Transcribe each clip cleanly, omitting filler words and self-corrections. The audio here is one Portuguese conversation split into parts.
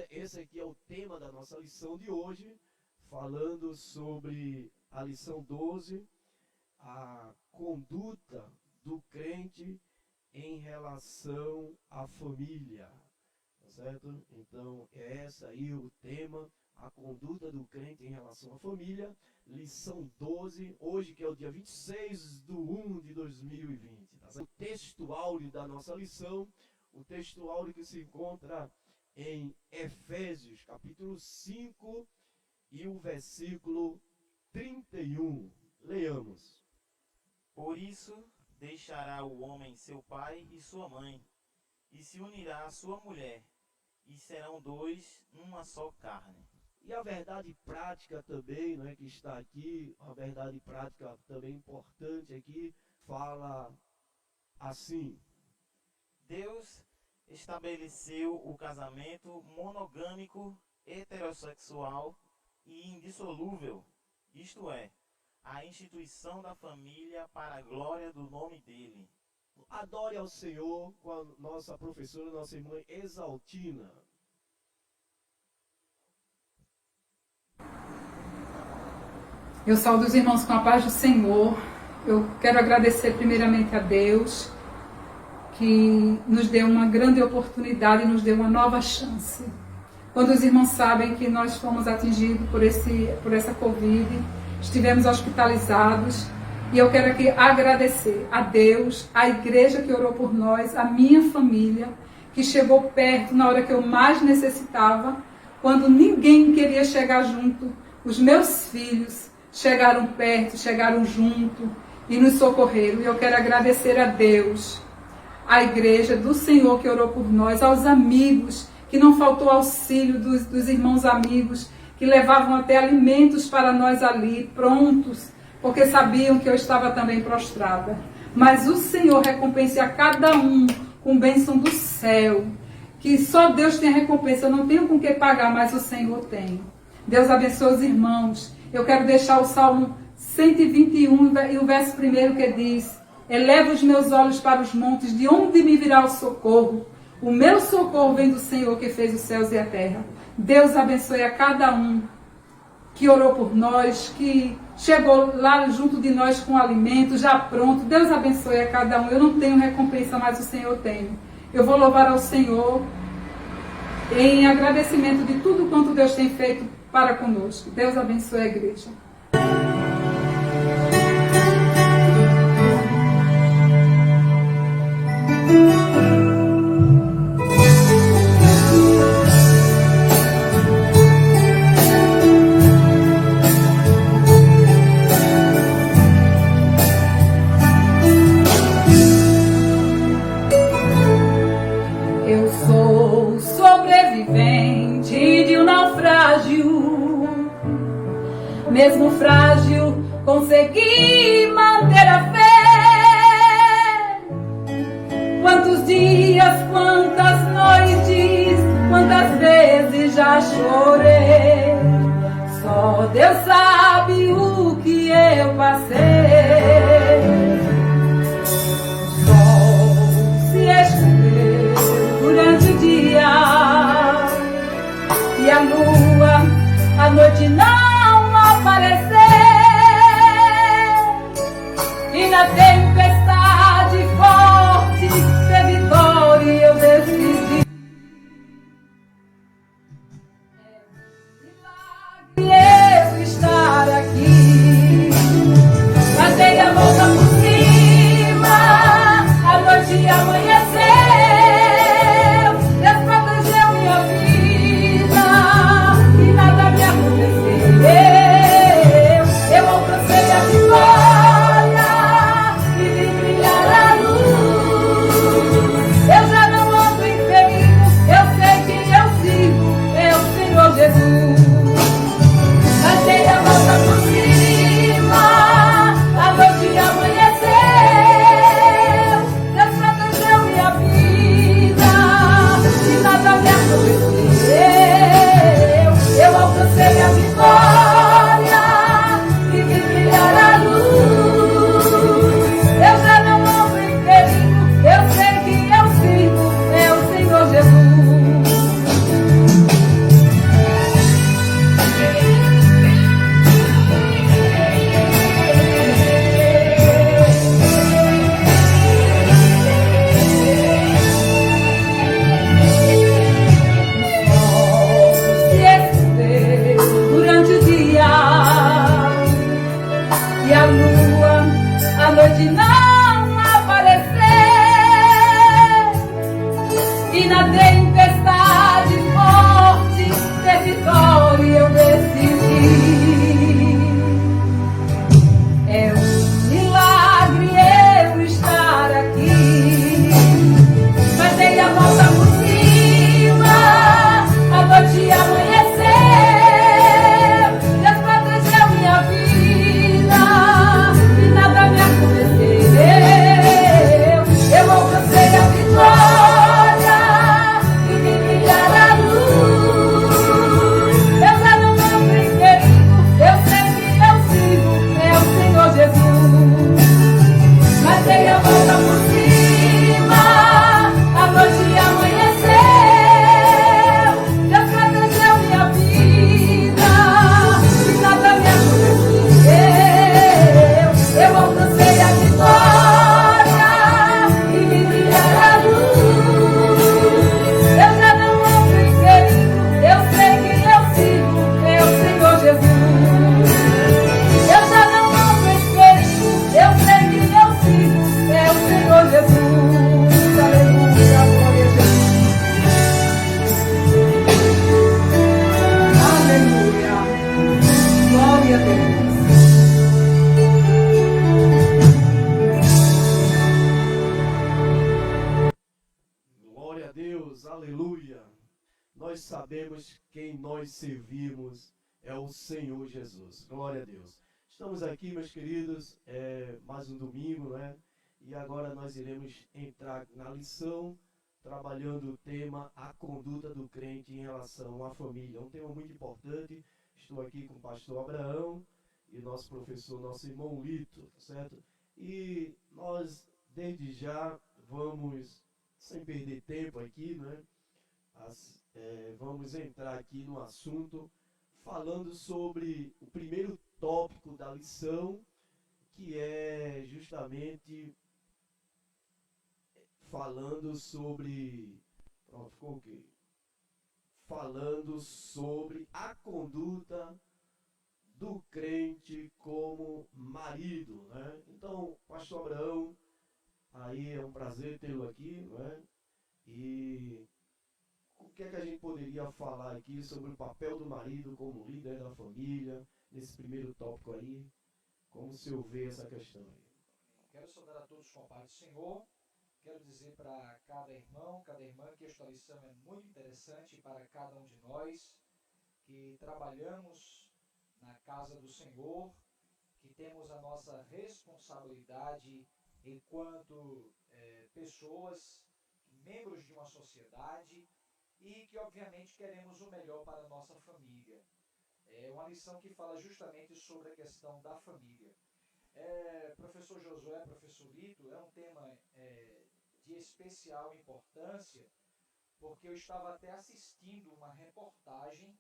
esse aqui é o tema da nossa lição de hoje, falando sobre a lição 12, a conduta do crente em relação à família, tá certo? Então, é esse aí o tema, a conduta do crente em relação à família, lição 12, hoje que é o dia 26/1 de 2020, tá certo? O texto áureo da nossa lição, o texto áureo que se encontra em Efésios, capítulo 5, e o versículo 31. Leiamos. Por isso, deixará o homem seu pai e sua mãe, e se unirá à sua mulher, e serão dois uma só carne. E a verdade prática também, né, que está aqui, a verdade prática também importante aqui, fala assim: Deus estabeleceu o casamento monogâmico, heterossexual e indissolúvel, isto é, a instituição da família para a glória do nome dele. Adore ao Senhor com a nossa professora, nossa irmã Exaltina. Eu saúdo os irmãos com a paz do Senhor. Eu quero agradecer primeiramente a Deus, que nos deu uma grande oportunidade e nos deu uma nova chance. Quando os irmãos sabem que nós fomos atingidos por essa Covid, estivemos hospitalizados, e eu quero aqui agradecer a Deus, a igreja que orou por nós, a minha família, que chegou perto na hora que eu mais necessitava, quando ninguém queria chegar junto. Os meus filhos chegaram perto, chegaram junto e nos socorreram. E eu quero agradecer a Deus, a igreja do Senhor que orou por nós, aos amigos, que não faltou auxílio dos irmãos amigos, que levavam até alimentos para nós ali, prontos, porque sabiam que eu estava também prostrada. Mas o Senhor recompense a cada um com bênção do céu, que só Deus tem a recompensa, eu não tenho com que pagar, mas o Senhor tem. Deus abençoe os irmãos. Eu quero deixar o Salmo 121 e o verso 1 que diz: eleva os meus olhos para os montes, de onde me virá o socorro? O meu socorro vem do Senhor que fez os céus e a terra. Deus abençoe a cada um que orou por nós, que chegou lá junto de nós com alimento já pronto. Deus abençoe a cada um. Eu não tenho recompensa, mas o Senhor tem. Eu vou louvar ao Senhor em agradecimento de tudo quanto Deus tem feito para conosco. Deus abençoe a igreja. Eu sou sobrevivente de um naufrágio, mesmo frágil, consegui manter a fé. Quantos dias, quantas noites, quantas vezes já chorei. Só Deus sabe o que eu passei. O sol se escondeu durante o dia e a lua, a noite não apareceu. E na tempestade forte de vitória eu decidi. É milagre eu estar aqui. sabemos quem nós servimos, é o Senhor Jesus. Glória a Deus. Estamos aqui, meus queridos, mais um domingo, né? E agora nós iremos entrar na lição, trabalhando o tema A Conduta do Crente em Relação à Família. Um tema muito importante. Estou aqui com o pastor Abraão e nosso professor, nosso irmão Lito, certo? E nós, desde já, vamos, sem perder tempo aqui, né? Vamos entrar aqui no assunto, falando sobre o primeiro tópico da lição, que é justamente falando sobre... Pronto, ficou ok. Falando sobre a conduta do crente como marido, né? Então, pastor Abraão, aí é um prazer tê-lo aqui, não é? E o que é que a gente poderia falar aqui sobre o papel do marido como líder da família, nesse primeiro tópico aí? Como o senhor vê essa questão aí? Quero saudar a todos com a paz do Senhor. Quero dizer para cada irmão, cada irmã, que esta lição é muito interessante para cada um de nós, que trabalhamos na casa do Senhor, que temos a nossa responsabilidade enquanto pessoas, membros de uma sociedade, e que obviamente queremos o melhor para a nossa família. É uma lição que fala justamente sobre a questão da família. Professor Josué, professor Lito, é um tema de especial importância, porque eu estava até assistindo uma reportagem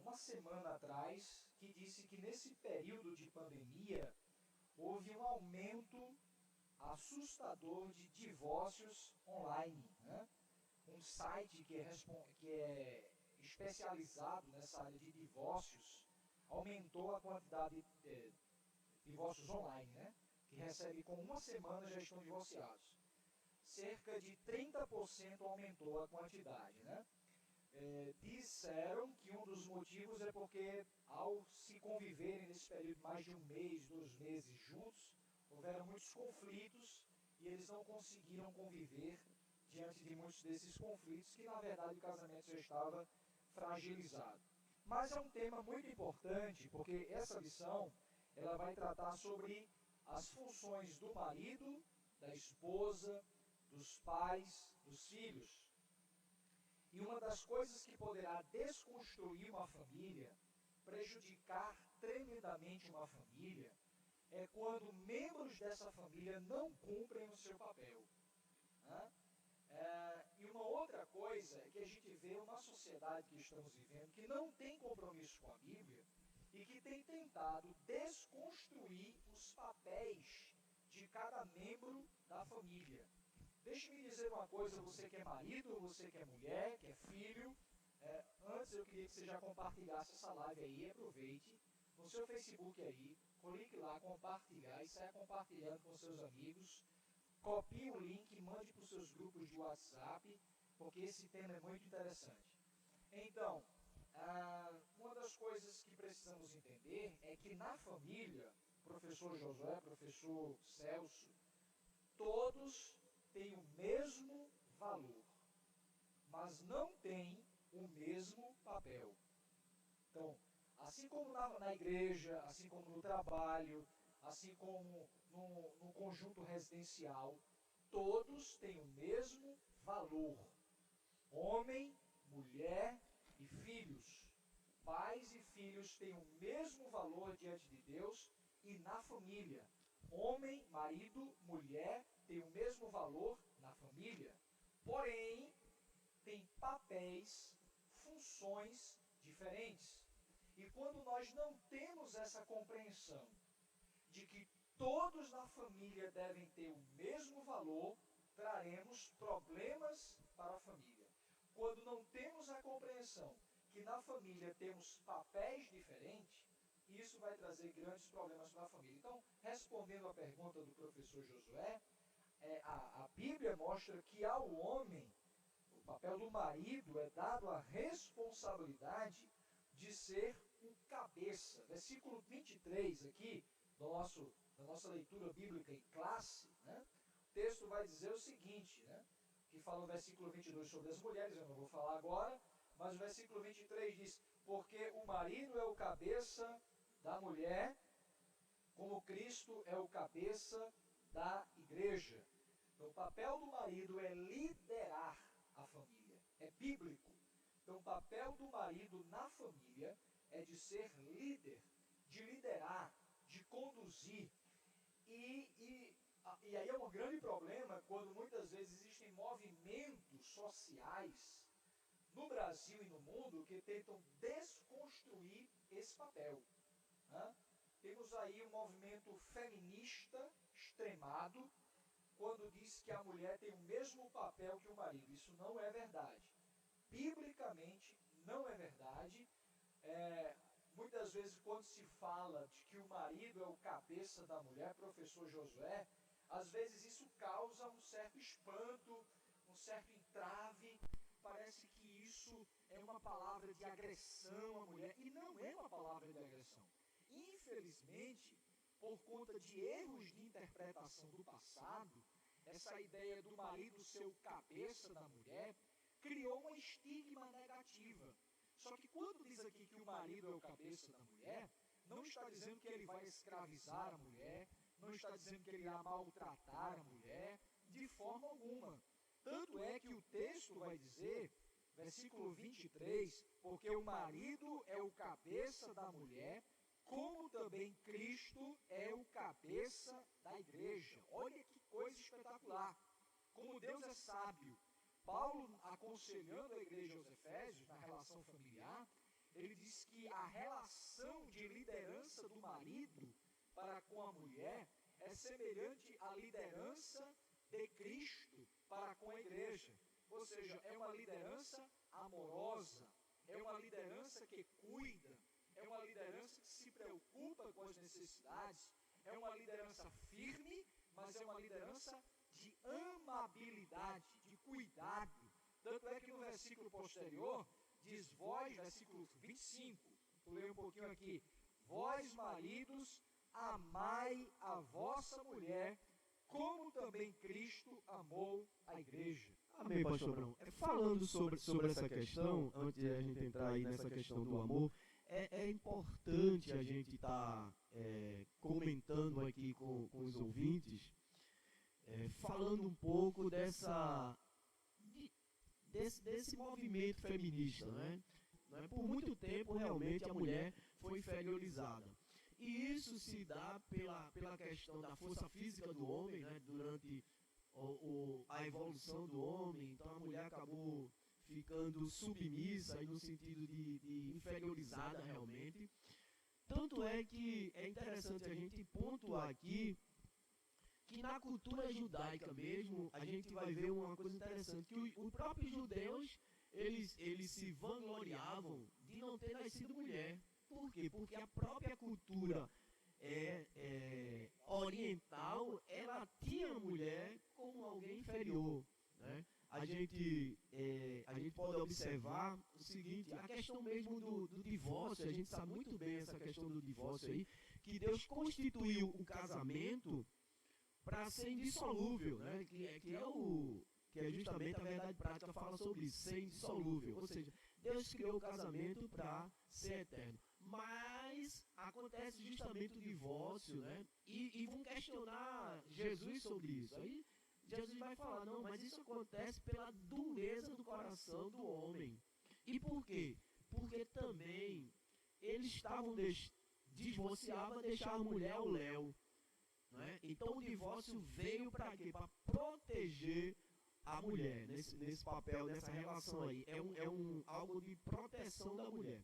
uma semana atrás, que disse que nesse período de pandemia houve um aumento assustador de divórcios online, né? Um site que é especializado nessa área de divórcios aumentou a quantidade de divórcios online, né? Que recebe com uma semana já estão divorciados. Cerca de 30% aumentou a quantidade, né? Disseram que um dos motivos é porque, ao se conviverem nesse período mais de um mês, 2 meses juntos, houveram muitos conflitos e eles não conseguiram conviver diante de muitos desses conflitos, que na verdade o casamento já estava fragilizado. Mas é um tema muito importante, porque essa lição ela vai tratar sobre as funções do marido, da esposa, dos pais, dos filhos. E uma das coisas que poderá desconstruir uma família, prejudicar tremendamente uma família, é quando membros dessa família não cumprem o seu papel. Né? E uma outra coisa é que a gente vê uma sociedade que estamos vivendo que não tem compromisso com a Bíblia e que tem tentado desconstruir os papéis de cada membro da família. Deixe-me dizer uma coisa, você que é marido, você que é mulher, que é filho, antes eu queria que você já compartilhasse essa live aí, aproveite, no seu Facebook aí, clique lá, compartilhar e saia compartilhando com seus amigos, copie o link e mande para os seus grupos de WhatsApp, porque esse tema é muito interessante. Então, uma das coisas que precisamos entender é que na família, professor Josué, professor Celso, todos têm o mesmo valor, mas não têm o mesmo papel. Então, assim como na igreja, assim como no trabalho, assim como no conjunto residencial, todos têm o mesmo valor. Homem, mulher e filhos. Pais e filhos têm o mesmo valor diante de Deus e na família. Homem, marido, mulher tem o mesmo valor na família. Porém, tem papéis, funções diferentes. E quando nós não temos essa compreensão de que todos na família devem ter o mesmo valor, traremos problemas para a família. Quando não temos a compreensão que na família temos papéis diferentes, isso vai trazer grandes problemas para a família. Então, respondendo à pergunta do professor Josué, a Bíblia mostra que ao homem, o papel do marido é dado a responsabilidade de ser o cabeça. Versículo 23 aqui, da nossa leitura bíblica em classe, né? O texto vai dizer o seguinte, né? Que fala no versículo 22 sobre as mulheres, eu não vou falar agora, mas o versículo 23 diz: porque o marido é o cabeça da mulher, como Cristo é o cabeça da igreja. Então, o papel do marido é liderar a família. É bíblico. Então, o papel do marido na família é de ser líder, de liderar, de conduzir. E aí é um grande problema quando muitas vezes existem movimentos sociais no Brasil e no mundo que tentam desconstruir esse papel. Né? Temos aí um movimento feminista extremado, quando diz que a mulher tem o mesmo papel que o marido. Isso não é verdade. Biblicamente, não é verdade. Muitas vezes, quando se fala de que o marido é o cabeça da mulher, professor Josué, às vezes isso causa um certo espanto, um certo entrave. Parece que isso é uma palavra de agressão à mulher, e não é uma palavra de agressão. Infelizmente, por conta de erros de interpretação do passado, essa ideia do marido ser o cabeça da mulher criou uma estigma negativa. Só que quando diz aqui que o marido é o cabeça da mulher, não está dizendo que ele vai escravizar a mulher, não está dizendo que ele irá maltratar a mulher, de forma alguma. Tanto é que o texto vai dizer, versículo 23, porque o marido é o cabeça da mulher, como também Cristo é o cabeça da igreja. Olha que coisa espetacular. Como Deus é sábio. Paulo, aconselhando a igreja aos Efésios, na relação familiar, ele diz que a relação de liderança do marido para com a mulher é semelhante à liderança de Cristo para com a igreja. Ou seja, é uma liderança amorosa, é uma liderança que cuida, é uma liderança que se preocupa com as necessidades, é uma liderança firme, mas é uma liderança de amabilidade, de cuidado. Tanto é que no versículo posterior, diz vós, versículo 25, vou ler um pouquinho aqui, vós maridos, amai a vossa mulher, como também Cristo amou a igreja. Amém, pastor Abrão. Falando sobre essa questão, antes de a gente entrar aí nessa questão do amor, é importante a gente estar comentando aqui com os ouvintes, falando um pouco desse movimento feminista, né? Por muito tempo, realmente, a mulher foi inferiorizada. E isso se dá pela questão da força física do homem, né? Durante a evolução do homem. Então, a mulher acabou ficando submissa, aí no sentido de inferiorizada realmente. Tanto é que é interessante a gente pontuar aqui que na cultura judaica mesmo, a gente vai ver uma coisa interessante, que os próprios judeus, eles se vangloriavam de não ter nascido mulher. Por quê? Porque a própria cultura oriental, ela tinha a mulher como alguém inferior, né? A gente pode observar o seguinte, a questão mesmo do divórcio, a gente sabe muito bem essa questão do divórcio aí, que Deus constituiu o casamento para ser indissolúvel, né? Que é justamente a verdade prática fala sobre isso, ser indissolúvel. Ou seja, Deus criou o casamento para ser eterno. Mas acontece justamente o divórcio, né? E vão questionar Jesus sobre isso. Aí Jesus vai falar, não, mas isso acontece pela dureza do coração do homem. E por quê? Porque também eles estavam divorciavam, deixar a mulher ao léu. Né? Então o divórcio veio para quê? Para proteger a mulher, nesse papel, nessa relação aí. É algo de proteção da mulher.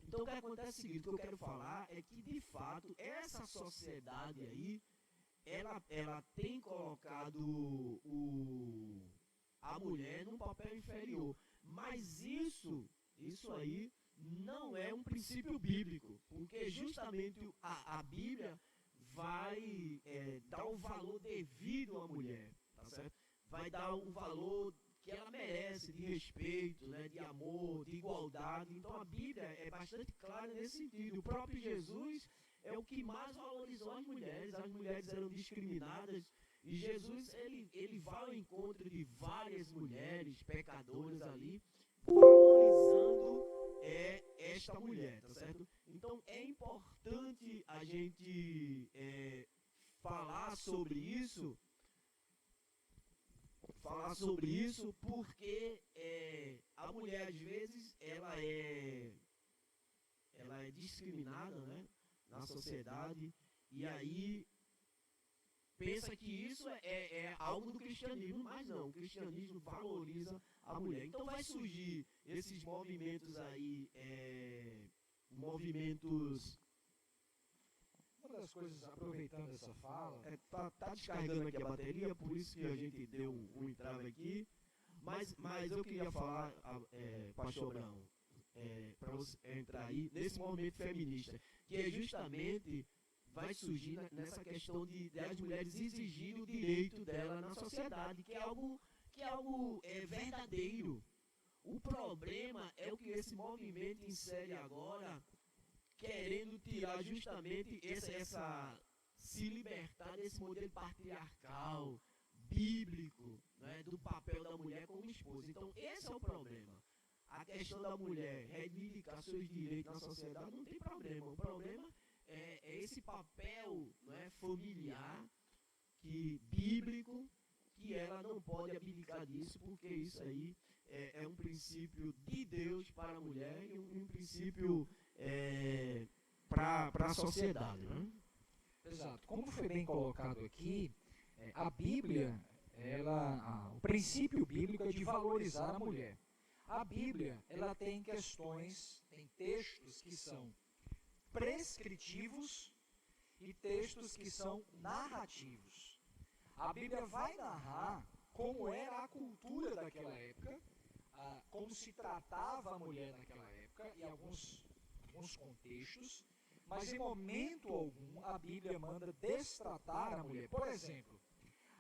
Então o que acontece é o seguinte, o que eu quero falar é que de fato essa sociedade aí, ela tem colocado a mulher num papel inferior. Mas isso aí não é um princípio bíblico, porque justamente a Bíblia vai dar o valor devido à mulher, tá certo? Vai dar o valor que ela merece, de respeito, né, de amor, de igualdade. Então a Bíblia é bastante clara nesse sentido. O próprio Jesus é o que mais valorizou as mulheres eram discriminadas, e Jesus ele vai ao encontro de várias mulheres pecadoras ali, esta mulher, tá certo? Então é importante a gente falar sobre isso, porque a mulher às vezes ela é discriminada, né, na sociedade, e aí pensa que isso é algo do cristianismo, mas não, o cristianismo valoriza a mulher. Então vai surgir esses movimentos aí, Uma das coisas, aproveitando essa fala, tá descarregando aqui a bateria, por isso que a gente deu um entrave aqui, mas eu queria falar, pastor Abraão, para você entrar aí nesse movimento feminista, que é justamente vai surgir nessa questão de as mulheres exigirem o direito dela na sociedade, que é algo verdadeiro. O problema é o que esse movimento insere agora, querendo tirar justamente se libertar desse modelo patriarcal, bíblico, né, do papel da mulher como esposa. Então esse é o problema. A questão da mulher reivindicar seus direitos na sociedade não tem problema. O problema é esse papel, né, familiar, bíblico, que ela não pode abdicar disso, porque isso aí é um princípio de Deus para a mulher e um princípio para a sociedade, né? exato. Como foi bem colocado aqui, a Bíblia, o princípio bíblico é de valorizar a mulher. A Bíblia, ela tem textos que são prescritivos e textos que são narrativos. A Bíblia vai narrar como era a cultura daquela época, como se tratava a mulher naquela época e alguns contextos, mas em momento algum a Bíblia manda destratar a mulher. Por exemplo,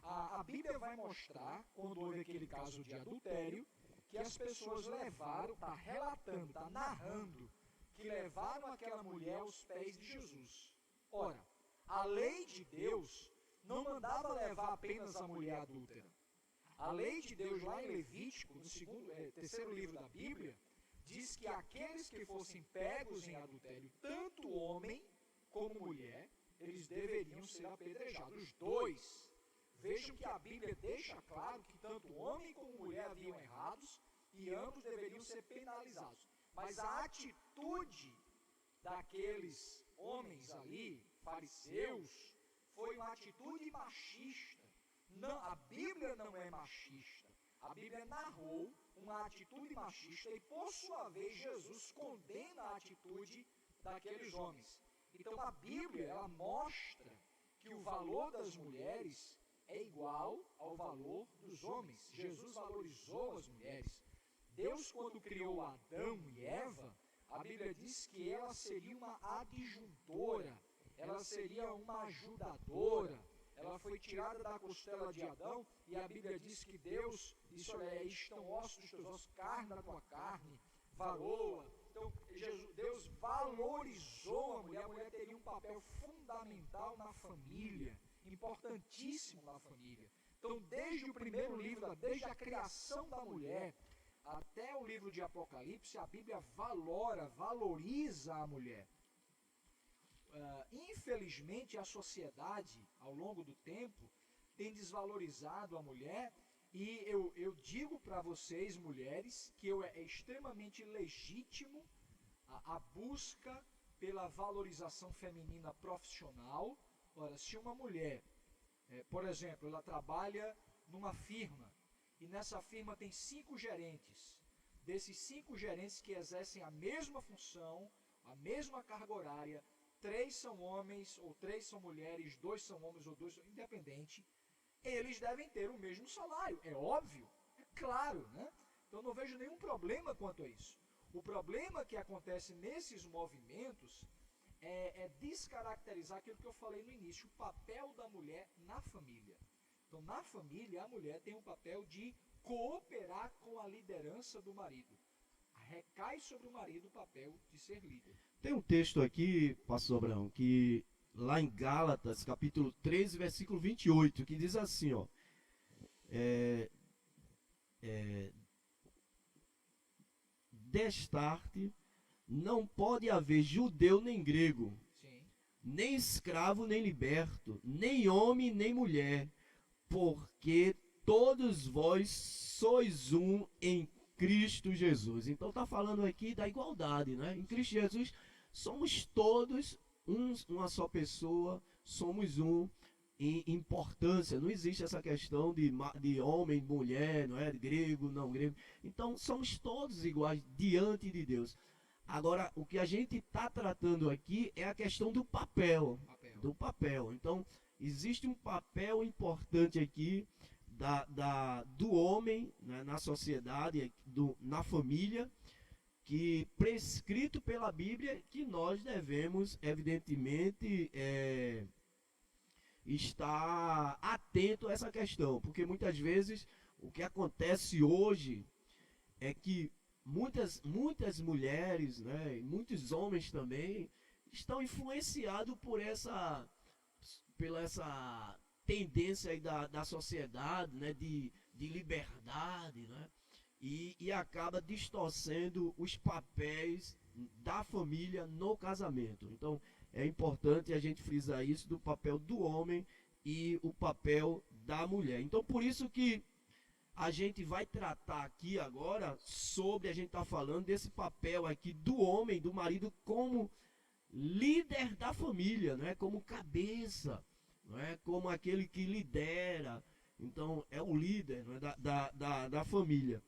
a Bíblia vai mostrar, quando houve aquele caso de adultério, que as pessoas levaram, está relatando, está narrando, que levaram aquela mulher aos pés de Jesus. Ora, a lei de Deus não mandava levar apenas a mulher adúltera. A lei de Deus lá em Levítico, no terceiro livro da Bíblia, diz que aqueles que fossem pegos em adultério, tanto homem como mulher, eles deveriam ser apedrejados, os dois. Vejam que a Bíblia deixa claro que tanto homem como mulher haviam errados e ambos deveriam ser penalizados. Mas a atitude daqueles homens ali, fariseus, foi uma atitude machista. Não, a Bíblia não é machista. A Bíblia narrou uma atitude machista e, por sua vez, Jesus condena a atitude daqueles homens. Então, a Bíblia, ela mostra que o valor das mulheres é igual ao valor dos homens. Jesus valorizou as mulheres. Deus, quando criou Adão e Eva, a Bíblia diz que ela seria uma adjuntora, ela seria uma ajudadora. Ela foi tirada da costela de Adão e a Bíblia diz que Deus disse, olha, estão ossos dos teus ossos, carne da tua carne, varoa. Então, Deus valorizou a mulher teria um papel fundamental na família, importantíssimo na família. Então, desde o primeiro livro, desde a criação da mulher, até o livro de Apocalipse, a Bíblia valoriza a mulher. Infelizmente, a sociedade, ao longo do tempo, tem desvalorizado a mulher, e eu digo para vocês, mulheres, que é extremamente legítimo a busca pela valorização feminina profissional. Ora, se uma mulher, por exemplo, ela trabalha numa firma, e nessa firma tem 5 gerentes, desses 5 gerentes que exercem a mesma função, a mesma carga horária, 3 são homens ou 3 são mulheres, 2 são homens ou 2 são independentes, eles devem ter o mesmo salário, é óbvio, é claro, né? Então não vejo nenhum problema quanto a isso. O problema que acontece nesses movimentos é descaracterizar aquilo que eu falei no início, o papel da mulher na família. Então, na família, a mulher tem um papel de cooperar com a liderança do marido. Recai sobre o marido o papel de ser líder. Tem um texto aqui, pastor Abraão, que lá em Gálatas, capítulo 13, versículo 28, que diz assim, ó, destarte não pode haver judeu nem grego, Sim. nem escravo nem liberto, nem homem nem mulher, porque todos vós sois um em Cristo Jesus. Então está falando aqui da igualdade, né? Em Cristo Jesus somos todos uma só pessoa, somos um em importância. Não existe essa questão de homem, mulher, não é? Grego, não grego. Então somos todos iguais diante de Deus. Agora, o que a gente está tratando aqui é a questão do papel. Do papel. Então, existe um papel importante aqui do homem, né, na sociedade, na família, que prescrito pela Bíblia, que nós devemos, evidentemente, estar atento a essa questão. Porque muitas vezes o que acontece hoje é que muitas mulheres, né, e muitos homens também, estão influenciados pela essa tendência aí da sociedade, né, de liberdade, né, e acaba distorcendo os papéis da família no casamento. Então é importante a gente frisar isso, do papel do homem e o papel da mulher. Então por isso que a gente vai tratar aqui agora a gente está falando desse papel aqui do homem, do marido, como líder da família, né? Como cabeça, não é? Como aquele que lidera. Então é o líder, não é? da família.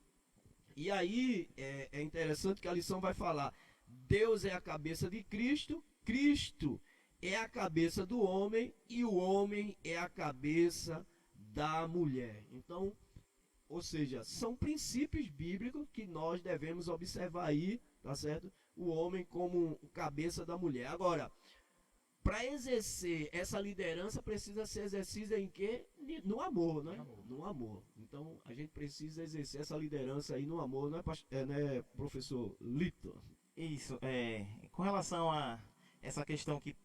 E aí é interessante que a lição vai falar: Deus é a cabeça de Cristo, Cristo é a cabeça do homem e o homem é a cabeça da mulher. Então, ou seja, são princípios bíblicos que nós devemos observar aí, tá certo? O homem como cabeça da mulher. Agora, para exercer essa liderança, precisa ser exercida em quê? No amor, né? No amor. Então, a gente precisa exercer essa liderança aí no amor, né, professor Lito? Isso, com relação a essa questão que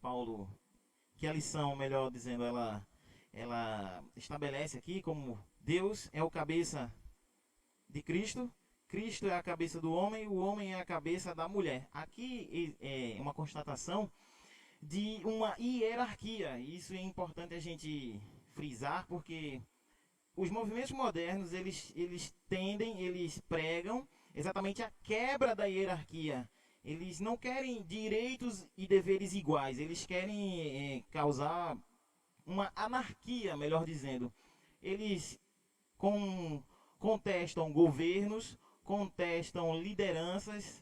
a lição, melhor dizendo, ela estabelece aqui como Deus é o cabeça de Cristo, Cristo é a cabeça do homem, o homem é a cabeça da mulher. Aqui é uma constatação de uma hierarquia. Isso é importante a gente frisar, porque os movimentos modernos, eles pregam exatamente a quebra da hierarquia. Eles não querem direitos e deveres iguais, eles querem causar uma anarquia, melhor dizendo. Eles contestam governos, contestam lideranças,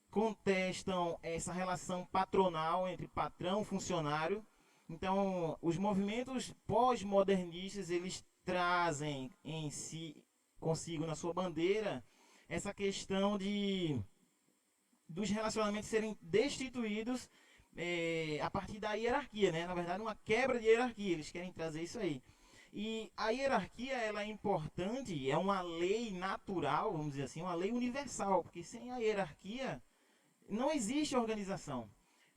contestam essa relação patronal entre patrão e funcionário. Então, os movimentos pós-modernistas, eles trazem consigo na sua bandeira essa questão dos relacionamentos serem destituídos a partir da hierarquia, né? Na verdade, uma quebra de hierarquia, eles querem trazer isso aí. E a hierarquia, ela é importante, é uma lei natural, vamos dizer assim, uma lei universal, porque sem a hierarquia não existe organização.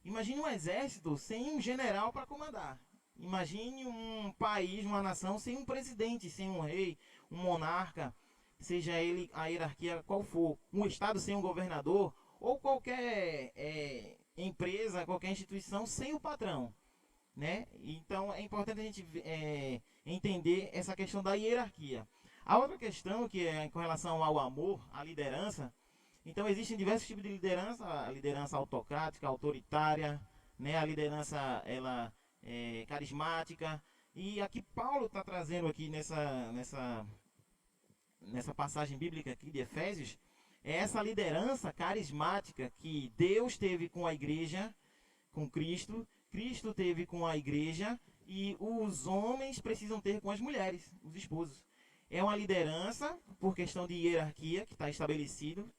Imagine um exército sem um general para comandar. Imagine um país, uma nação sem um presidente, sem um rei, um monarca, seja ele a hierarquia qual for. Um estado sem um governador, ou qualquer empresa, qualquer instituição sem o patrão, né? Então é importante a gente entender essa questão da hierarquia. A outra questão, que é com relação ao amor, à liderança. Então existem diversos tipos de liderança: a liderança autocrática, autoritária, né? A liderança carismática. E aqui Paulo está trazendo aqui nessa passagem bíblica aqui de Efésios, é essa liderança carismática que Deus teve com a igreja, com Cristo, Cristo teve com a igreja, e os homens precisam ter com as mulheres, os esposos. É uma liderança por questão de hierarquia que está estabelecido,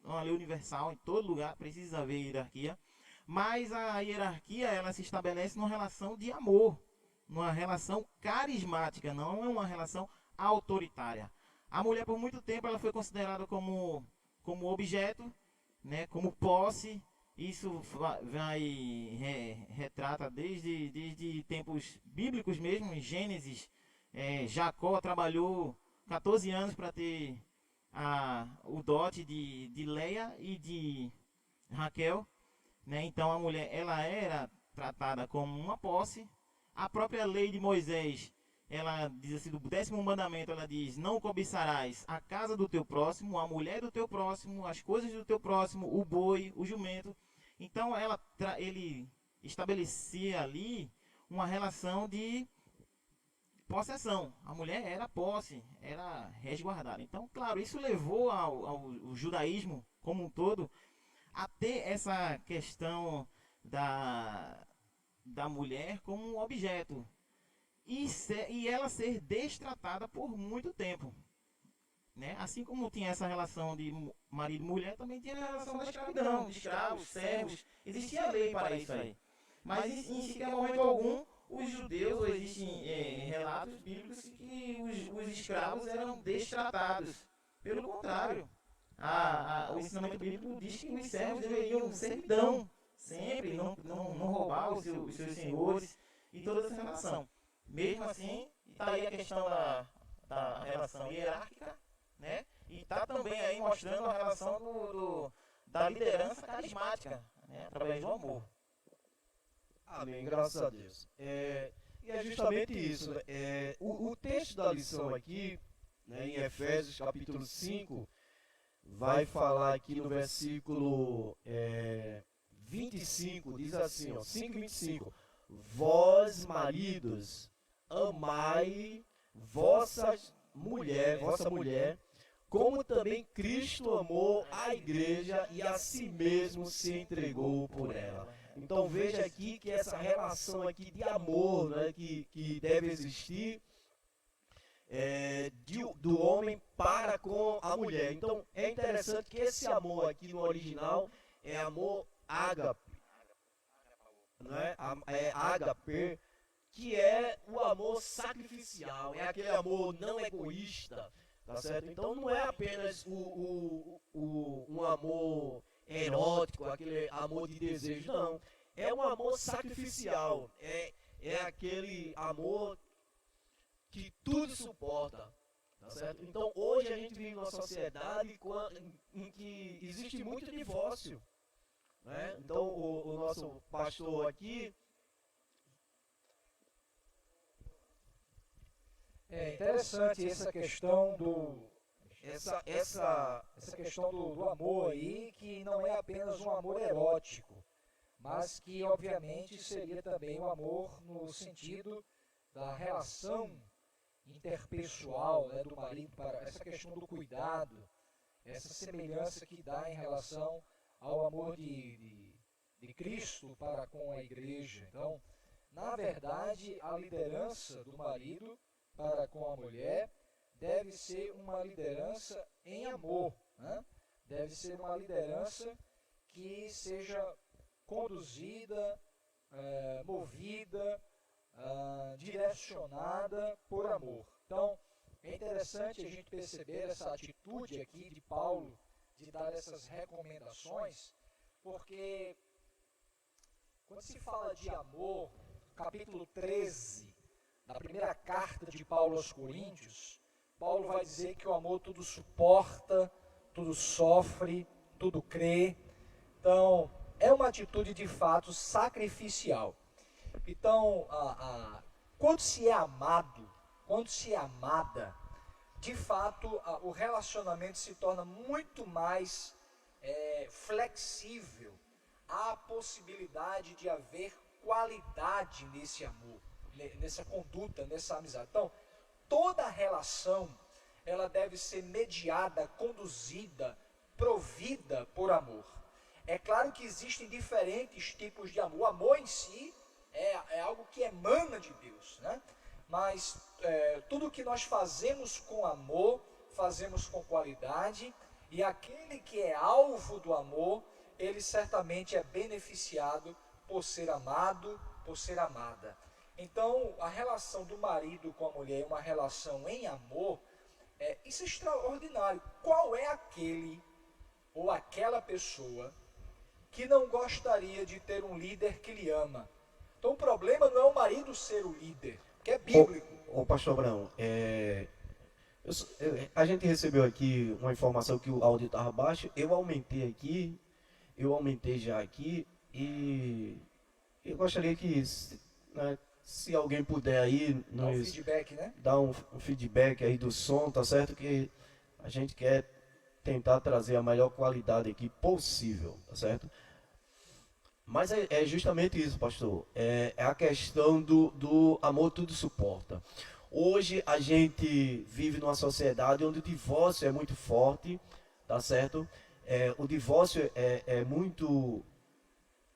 uma lei universal, em todo lugar precisa haver hierarquia, mas a hierarquia, ela se estabelece numa relação de amor, numa relação carismática, não é uma relação autoritária. A mulher, por muito tempo, ela foi considerada como objeto, né, como posse. Isso retrata desde tempos bíblicos mesmo. Em Gênesis, Jacó trabalhou 14 anos para ter o dote de Leia e Raquel, né? Então a mulher, ela era tratada como uma posse. A própria lei de Moisés, ela diz assim, do 10º mandamento, ela diz: não cobiçarás a casa do teu próximo, a mulher do teu próximo, as coisas do teu próximo, o boi, o jumento. Então ele estabelecia ali uma relação de possessão. A mulher era posse, era resguardada. Então, claro, isso levou ao judaísmo como um todo a ter essa questão da mulher como um objeto e ela ser destratada por muito tempo, né? Assim como tinha essa relação de marido e mulher, também tinha a relação da escravidão, de escravos, servos. Existia lei para isso aí, mas em sequer momento algum os judeus, ou existem relatos bíblicos que os escravos eram destratados. Pelo contrário, o ensinamento bíblico diz que os servos deveriam servidão sempre, não roubar os seus senhores e toda essa relação. Mesmo assim, está aí a questão da relação hierárquica, né? E está também aí mostrando a relação da liderança carismática, né? Através do amor. Amém, graças a Deus. E é justamente isso. O texto da lição aqui, né, em Efésios capítulo 5, vai falar aqui no versículo 25, diz assim, 5:25: vós, maridos, amai vossa mulher, como também Cristo amou a igreja e a si mesmo se entregou por ela. Então veja aqui que essa relação aqui de amor, né, que deve existir do homem para com a mulher. Então é interessante que esse amor aqui no original é amor ágape, né? É ágape, que é o amor sacrificial, é aquele amor não egoísta, tá certo? Então não é apenas um amor erótico, aquele amor de desejo, não. É um amor sacrificial, é aquele amor que tudo suporta, tá certo? Então hoje a gente vive numa sociedade em que existe muito divórcio, né? Então o nosso pastor aqui... É interessante essa questão essa questão do amor aí, que não é apenas um amor erótico, mas que obviamente seria também um amor no sentido da relação interpessoal, né, do marido, para essa questão do cuidado, essa semelhança que dá em relação ao amor de Cristo para com a igreja. Então, na verdade, a liderança do marido para com a mulher deve ser uma liderança em amor, né? Deve ser uma liderança que seja conduzida, movida, direcionada por amor. Então, é interessante a gente perceber essa atitude aqui de Paulo de dar essas recomendações, porque quando se fala de amor, capítulo 13 da primeira carta de Paulo aos Coríntios, Paulo vai dizer que o amor tudo suporta, tudo sofre, tudo crê. Então, é uma atitude de fato sacrificial. Então, quando se é amado, quando se é amada, de fato o relacionamento se torna muito mais flexível. Há a possibilidade de haver qualidade nesse amor, nessa conduta, nessa amizade. Então, toda relação, ela deve ser mediada, conduzida, provida por amor. É claro que existem diferentes tipos de amor. O amor em si é algo que emana de Deus, né? Mas tudo que nós fazemos com amor, fazemos com qualidade, e aquele que é alvo do amor, ele certamente é beneficiado por ser amado, por ser amada. Então, a relação do marido com a mulher é uma relação em amor, isso é extraordinário. Qual é aquele ou aquela pessoa que não gostaria de ter um líder que lhe ama? Então, o problema não é o marido ser o líder, que é bíblico. Ô pastor Abraão, a gente recebeu aqui uma informação que o áudio estava baixo, eu aumentei aqui, eu aumentei já aqui e eu gostaria que, né, se alguém puder aí Dá um nos feedback, né? dar um feedback aí do som, tá certo? Que a gente quer tentar trazer a melhor qualidade aqui possível, tá certo? Mas é justamente isso, pastor. É a questão do amor tudo suporta. Hoje a gente vive numa sociedade onde o divórcio é muito forte, tá certo? O divórcio é muito...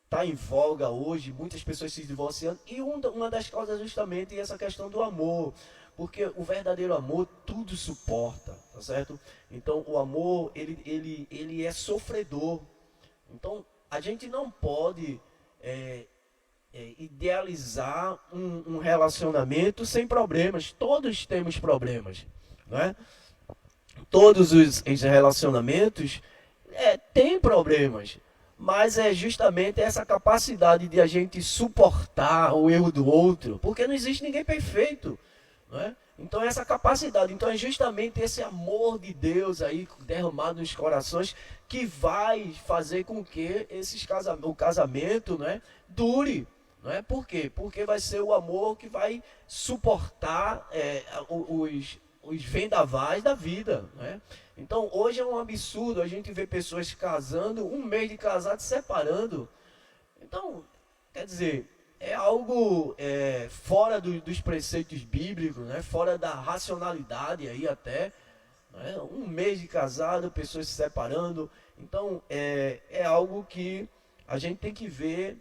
Está em voga hoje, muitas pessoas se divorciando, e uma das causas é justamente essa questão do amor, porque o verdadeiro amor tudo suporta, tá certo? Então o amor, ele é sofredor. Então a gente não pode idealizar um relacionamento sem problemas. Todos temos problemas, não é? Todos os relacionamentos têm problemas. Mas é justamente essa capacidade de a gente suportar o erro do outro, porque não existe ninguém perfeito, não é? Então essa capacidade, então é justamente esse amor de Deus aí derramado nos corações que vai fazer com que o casamento, não é, dure, não é? Por quê? Porque vai ser o amor que vai suportar os vendavais da vida, né? Então hoje é um absurdo a gente ver pessoas casando, um mês de casado se separando. Então, quer dizer, é algo fora dos preceitos bíblicos, né? Fora da racionalidade aí até, né? Um mês de casado, pessoas se separando. Então é algo que a gente tem que ver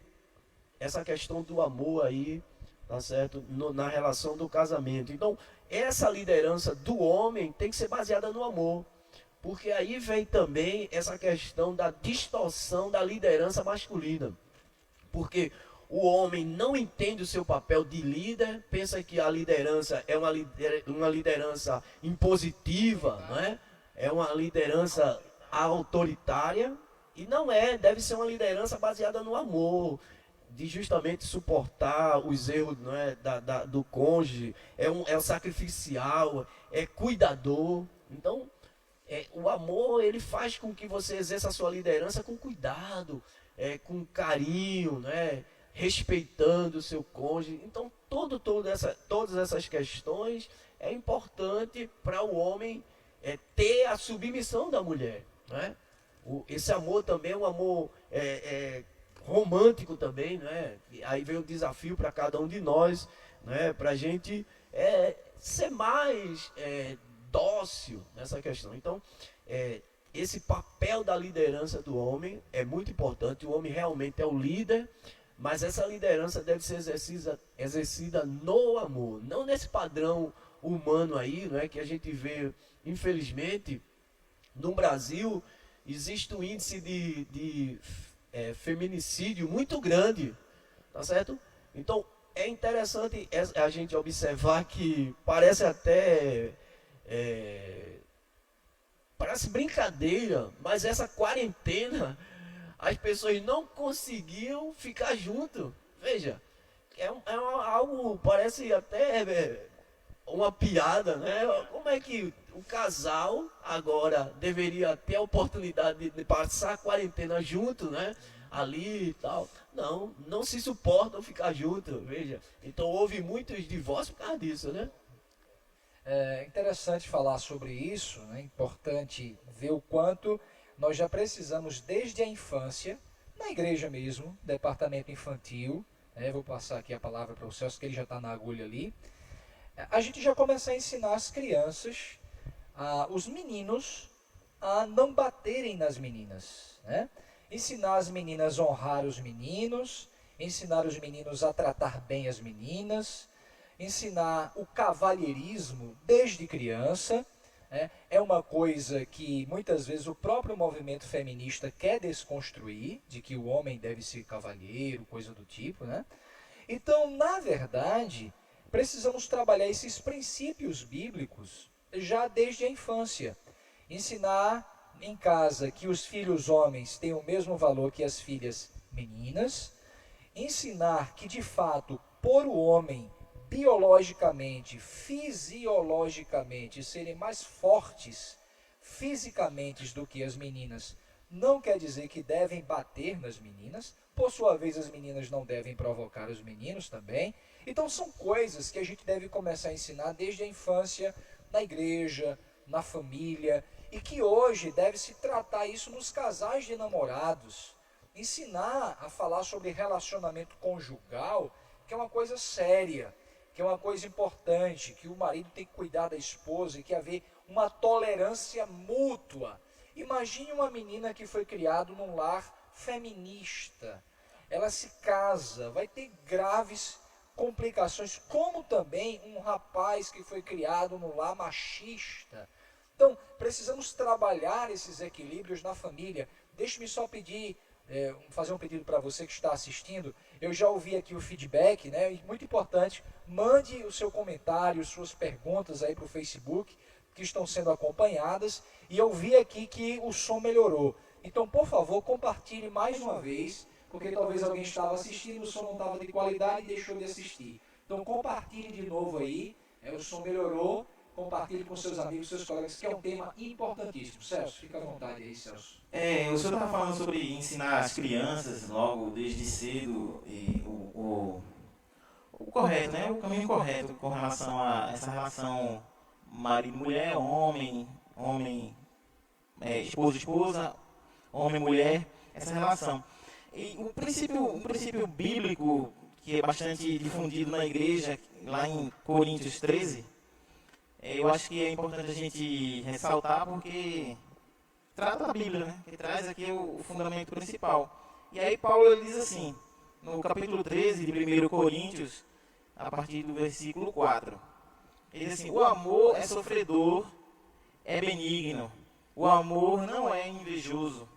essa questão do amor aí, tá certo? Na relação do casamento. Então, essa liderança do homem tem que ser baseada no amor. Porque aí vem também essa questão da distorção da liderança masculina. Porque o homem não entende o seu papel de líder, pensa que a liderança é uma liderança impositiva, não é? É uma liderança autoritária, e não é, deve ser uma liderança baseada no amor, de justamente suportar os erros, não é, do cônjuge, é sacrificial, é cuidador. Então, o amor, ele faz com que você exerça a sua liderança com cuidado, com carinho, né? Respeitando o seu cônjuge. Então, todas essas questões é importante para o homem ter a submissão da mulher, né? Esse amor também é um amor romântico também, né? Aí vem o desafio para cada um de nós, né? Para a gente ser mais dócil nessa questão. Então, esse papel da liderança do homem é muito importante. O homem realmente é o líder, mas essa liderança deve ser exercida no amor, não nesse padrão humano aí, não é, que a gente vê, infelizmente, no Brasil existe um índice de feminicídio muito grande, tá certo? Então é interessante a gente observar que parece até parece brincadeira, mas essa quarentena as pessoas não conseguiam ficar junto. Veja, algo, parece até uma piada, né? Como é que o casal agora deveria ter a oportunidade de passar a quarentena junto, né? Ali e tal. Não se suportam ficar junto, veja. Então houve muitos divórcios por causa disso, né? É interessante falar sobre isso, né? É importante ver o quanto nós já precisamos desde a infância, na igreja mesmo, departamento infantil, vou passar aqui a palavra para o Celso, que ele já está na agulha ali, a gente já começa a ensinar as crianças, os meninos, a não baterem nas meninas, né? Ensinar as meninas a honrar os meninos, ensinar os meninos a tratar bem as meninas, ensinar o cavalheirismo desde criança. É uma coisa que muitas vezes o próprio movimento feminista quer desconstruir, de que o homem deve ser cavalheiro, coisa do tipo, né? Então, na verdade, precisamos trabalhar esses princípios bíblicos já desde a infância. Ensinar em casa que os filhos homens têm o mesmo valor que as filhas meninas. Ensinar que, de fato, por o homem biologicamente, fisiologicamente, serem mais fortes fisicamente do que as meninas, não quer dizer que devem bater nas meninas, por sua vez as meninas não devem provocar os meninos também. Então são coisas que a gente deve começar a ensinar desde a infância, na igreja, na família, e que hoje deve-se tratar isso nos casais de namorados, ensinar a falar sobre relacionamento conjugal, que é uma coisa séria, que é uma coisa importante, que o marido tem que cuidar da esposa e que haver uma tolerância mútua. Imagine uma menina que foi criada num lar feminista, ela se casa, vai ter graves complicações, como também um rapaz que foi criado num lar machista. Então, precisamos trabalhar esses equilíbrios na família. Deixe-me só pedir, fazer um pedido para você que está assistindo. Eu já ouvi aqui o feedback, né? E muito importante, mande o seu comentário, suas perguntas aí para o Facebook, que estão sendo acompanhadas. E eu vi aqui que o som melhorou. Então, por favor, compartilhe mais uma vez, porque talvez alguém estava assistindo, o som não estava de qualidade e deixou de assistir. Então, compartilhe de novo aí, o som melhorou. Compartilhe com seus amigos, seus colegas, que é um tema importantíssimo. Celso, fica à vontade aí, Celso. O senhor está falando sobre ensinar as crianças logo desde cedo o correto, né? O caminho correto com relação a essa relação marido-mulher, esposo-esposa, homem-mulher, essa relação. E um princípio bíblico que é bastante difundido na igreja, lá em Coríntios 13, eu acho que é importante a gente ressaltar porque trata da Bíblia, né? Que traz aqui o fundamento principal. E aí Paulo ele diz assim, no capítulo 13 de 1 Coríntios, a partir do versículo 4. Ele diz assim, o amor é sofredor, é benigno. O amor não é invejoso.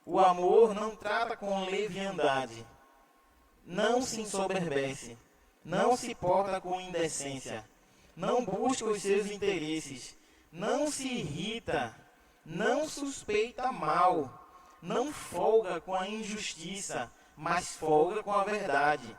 O amor não trata com leviandade. Não se ensoberbece. Não se porta com indecência. Não busca os seus interesses, não se irrita, não suspeita mal, não folga com a injustiça, mas folga com a verdade.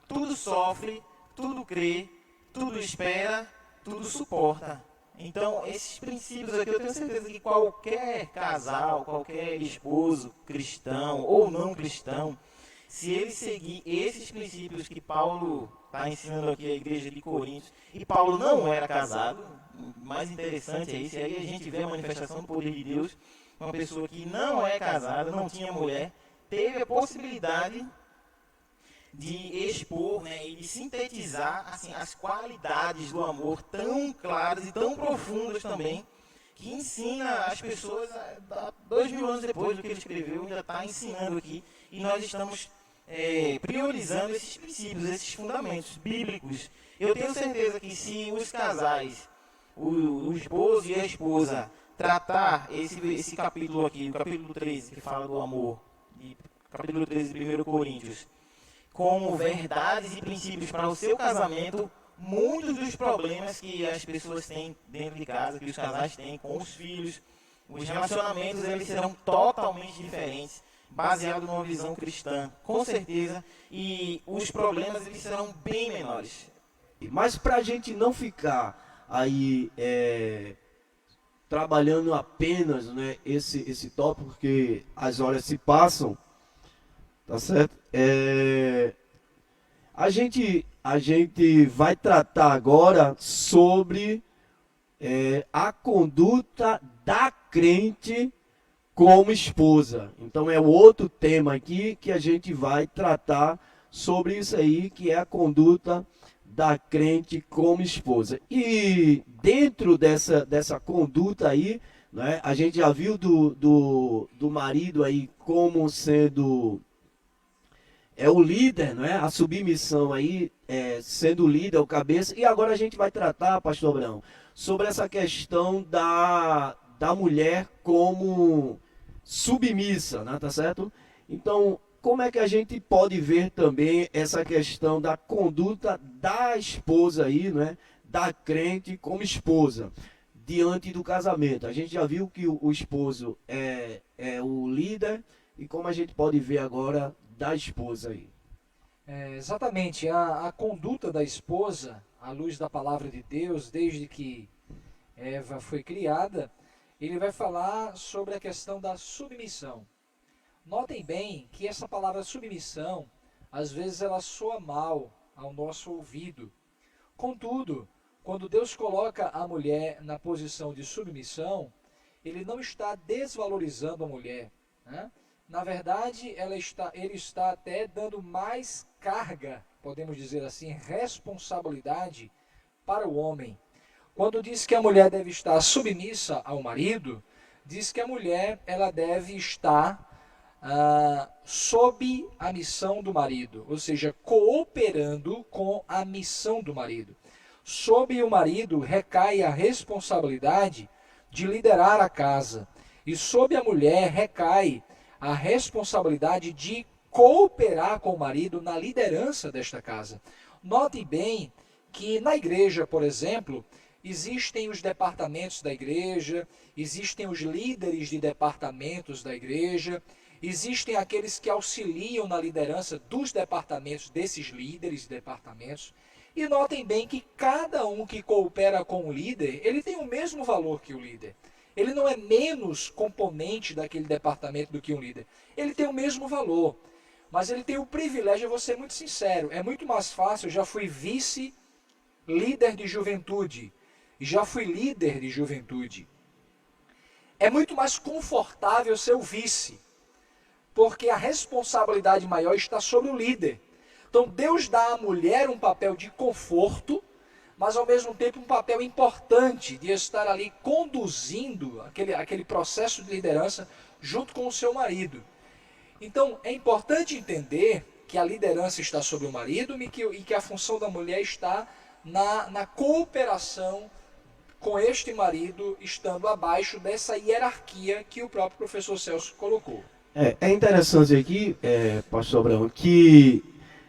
Tudo sofre, tudo crê, tudo espera, tudo suporta. Então, esses princípios aqui, eu tenho certeza que qualquer casal, qualquer esposo cristão ou não cristão, se ele seguir esses princípios que Paulo está ensinando aqui à igreja de Coríntios, e Paulo não era casado, o mais interessante é isso, e aí a gente vê a manifestação do poder de Deus, uma pessoa que não é casada, não tinha mulher, teve a possibilidade de expor, né, e de sintetizar assim, as qualidades do amor tão claras e tão profundas também, que ensina as pessoas, 2000 anos depois do que ele escreveu, ainda está ensinando aqui, e nós estamos priorizando esses princípios, esses fundamentos bíblicos. Eu tenho certeza que se os casais, o esposo e a esposa, tratar esse capítulo aqui, o capítulo 13, que fala do amor, capítulo 13 de 1 Coríntios, como verdades e princípios para o seu casamento, muitos dos problemas que as pessoas têm dentro de casa, que os casais têm com os filhos, os relacionamentos, eles serão totalmente diferentes, baseado numa visão cristã, com certeza, e os problemas eles serão bem menores. Mas para a gente não ficar aí trabalhando apenas, né, esse tópico, porque as horas se passam, tá certo? A gente vai tratar agora sobre a conduta da crente como esposa. Então é o outro tema aqui que a gente vai tratar sobre isso aí, que é a conduta da crente como esposa. E dentro dessa conduta aí, né, a gente já viu do marido aí como sendo o líder, né, a submissão aí, sendo o líder, o cabeça. E agora a gente vai tratar, pastor Abraão, sobre essa questão da mulher como submissa, né, tá certo? Então, como é que a gente pode ver também essa questão da conduta da esposa aí, né, da crente como esposa, diante do casamento? A gente já viu que o esposo é o líder, e como a gente pode ver agora da esposa aí? Exatamente, a conduta da esposa, à luz da palavra de Deus, desde que Eva foi criada, ele vai falar sobre a questão da submissão. Notem bem que essa palavra submissão, às vezes ela soa mal ao nosso ouvido. Contudo, quando Deus coloca a mulher na posição de submissão, ele não está desvalorizando a mulher, né? Na verdade, ele está até dando mais carga, podemos dizer assim, responsabilidade para o homem. Quando diz que a mulher deve estar submissa ao marido, diz que a mulher ela deve estar sob a missão do marido, ou seja, cooperando com a missão do marido. Sobre o marido recai a responsabilidade de liderar a casa, e sobre a mulher recai a responsabilidade de cooperar com o marido na liderança desta casa. Note bem que na igreja, por exemplo, existem os departamentos da igreja, existem os líderes de departamentos da igreja, existem aqueles que auxiliam na liderança dos departamentos, desses líderes de departamentos. E notem bem que cada um que coopera com o líder, ele tem o mesmo valor que o líder. Ele não é menos componente daquele departamento do que um líder. Ele tem o mesmo valor. Mas ele tem o privilégio, eu vou ser muito sincero, é muito mais fácil, eu já fui vice-líder de juventude, já fui líder de juventude. É muito mais confortável ser o vice, porque a responsabilidade maior está sobre o líder. Então Deus dá à mulher um papel de conforto, mas ao mesmo tempo um papel importante de estar ali conduzindo aquele processo de liderança junto com o seu marido. Então é importante entender que a liderança está sobre o marido e que a função da mulher está na cooperação com este marido, estando abaixo dessa hierarquia que o próprio professor Celso colocou. É interessante aqui, pastor Abraão, que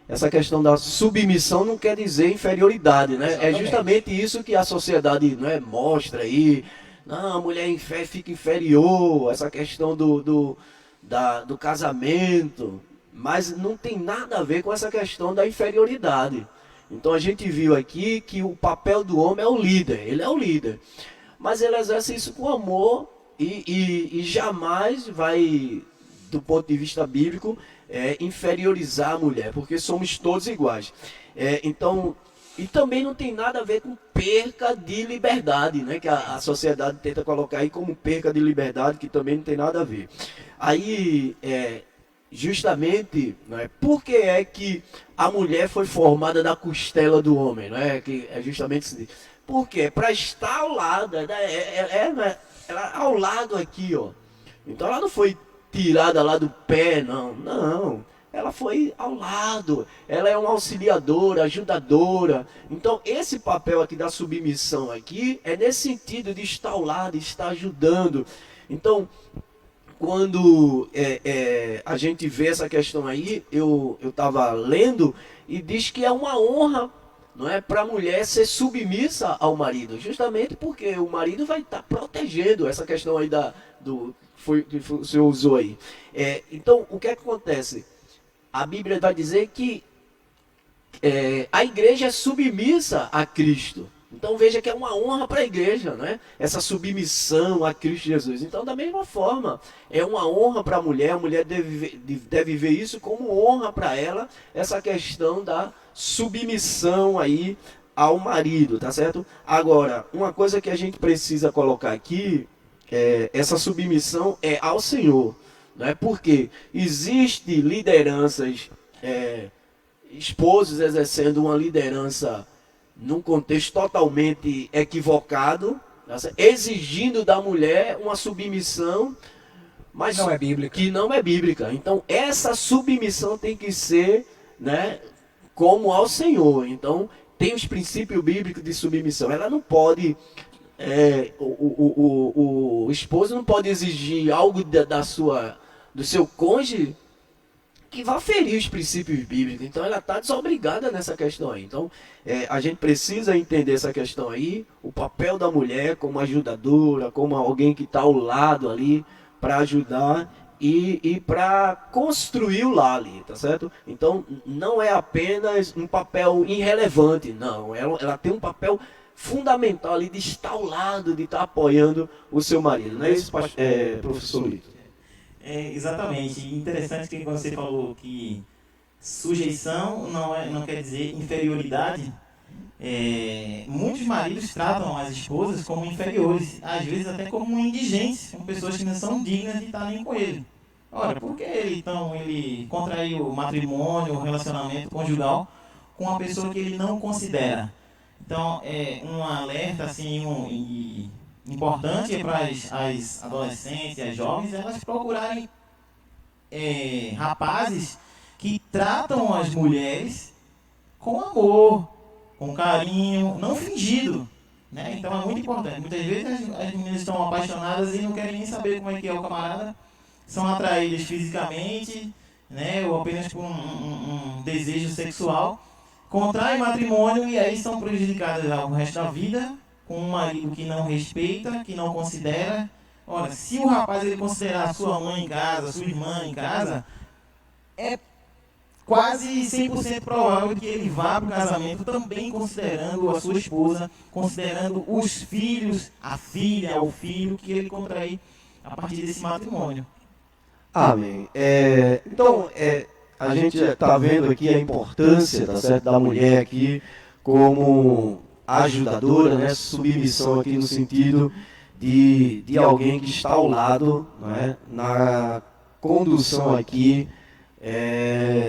essa questão da submissão não quer dizer inferioridade, né? Exatamente. É justamente isso que a sociedade, né, mostra aí. Não, a mulher fica inferior, essa questão do casamento, mas não tem nada a ver com essa questão da inferioridade. Então a gente viu aqui que o papel do homem é o líder, ele é o líder. Mas ele exerce isso com amor e jamais vai, do ponto de vista bíblico, inferiorizar a mulher, porque somos todos iguais. Então, e também não tem nada a ver com perca de liberdade, né? Que a sociedade tenta colocar aí como perca de liberdade, que também não tem nada a ver. Aí, justamente, né, por que é que a mulher foi formada da costela do homem, né? Que é justamente isso. Por quê? Para estar ao lado, ela ao lado aqui, ó. Então ela não foi tirada lá do pé, não. Ela foi ao lado, ela é uma auxiliadora, ajudadora. Então esse papel aqui da submissão aqui é nesse sentido de estar ao lado, estar ajudando. Então, quando a gente vê essa questão aí, eu estava lendo e diz que é uma honra, não é, para a mulher ser submissa ao marido, justamente porque o marido vai estar protegendo essa questão aí que o senhor usou aí. Então, o que acontece? A Bíblia vai dizer que a igreja é submissa a Cristo. Então veja que é uma honra para a igreja, né? Essa submissão a Cristo Jesus. Então, da mesma forma, é uma honra para a mulher deve ver isso como honra para ela, essa questão da submissão aí ao marido, tá certo? Agora, uma coisa que a gente precisa colocar aqui, essa submissão é ao Senhor, né? Porque existe lideranças, esposos exercendo uma liderança num contexto totalmente equivocado, exigindo da mulher uma submissão, mas não é bíblica. Que não é bíblica. Então essa submissão tem que ser, né, como ao Senhor. Então tem os princípios bíblicos de submissão. Ela não pode, o esposo não pode exigir algo do seu cônjuge que vai ferir os princípios bíblicos. Então ela está desobrigada nessa questão aí. Então a gente precisa entender essa questão aí, o papel da mulher como ajudadora, como alguém que está ao lado ali para ajudar e para construir o lar ali, tá certo? Então não é apenas um papel irrelevante, não. Ela tem um papel fundamental ali de estar ao lado, de estar apoiando o seu marido. Não é isso, professor Lito? Exatamente. Interessante que você falou que sujeição não quer dizer inferioridade. Muitos maridos tratam as esposas como inferiores, às vezes até como indigentes, como pessoas que não são dignas de estarem com ele. Ora, por que ele contraiu o matrimônio, o relacionamento conjugal com uma pessoa que ele não considera? Então, um alerta assim, importante para as adolescentes e as jovens, elas procurarem rapazes que tratam as mulheres com amor, com carinho, não fingido, né? Então é muito importante. Muitas vezes as meninas estão apaixonadas e não querem nem saber como é que é o camarada, são atraídas fisicamente, né? Ou apenas por um desejo sexual, contraem matrimônio e aí são prejudicadas ao resto da vida, com um marido que não respeita, que não considera. Ora, se o rapaz ele considerar sua mãe em casa, sua irmã em casa, é quase 100% provável que ele vá para o casamento também considerando a sua esposa, considerando os filhos, a filha, o filho que ele contrair a partir desse matrimônio. Amém. Então, a gente está vendo aqui a importância, tá certo, da mulher aqui como ajudadora, né, submissão aqui no sentido de alguém que está ao lado, né, na condução aqui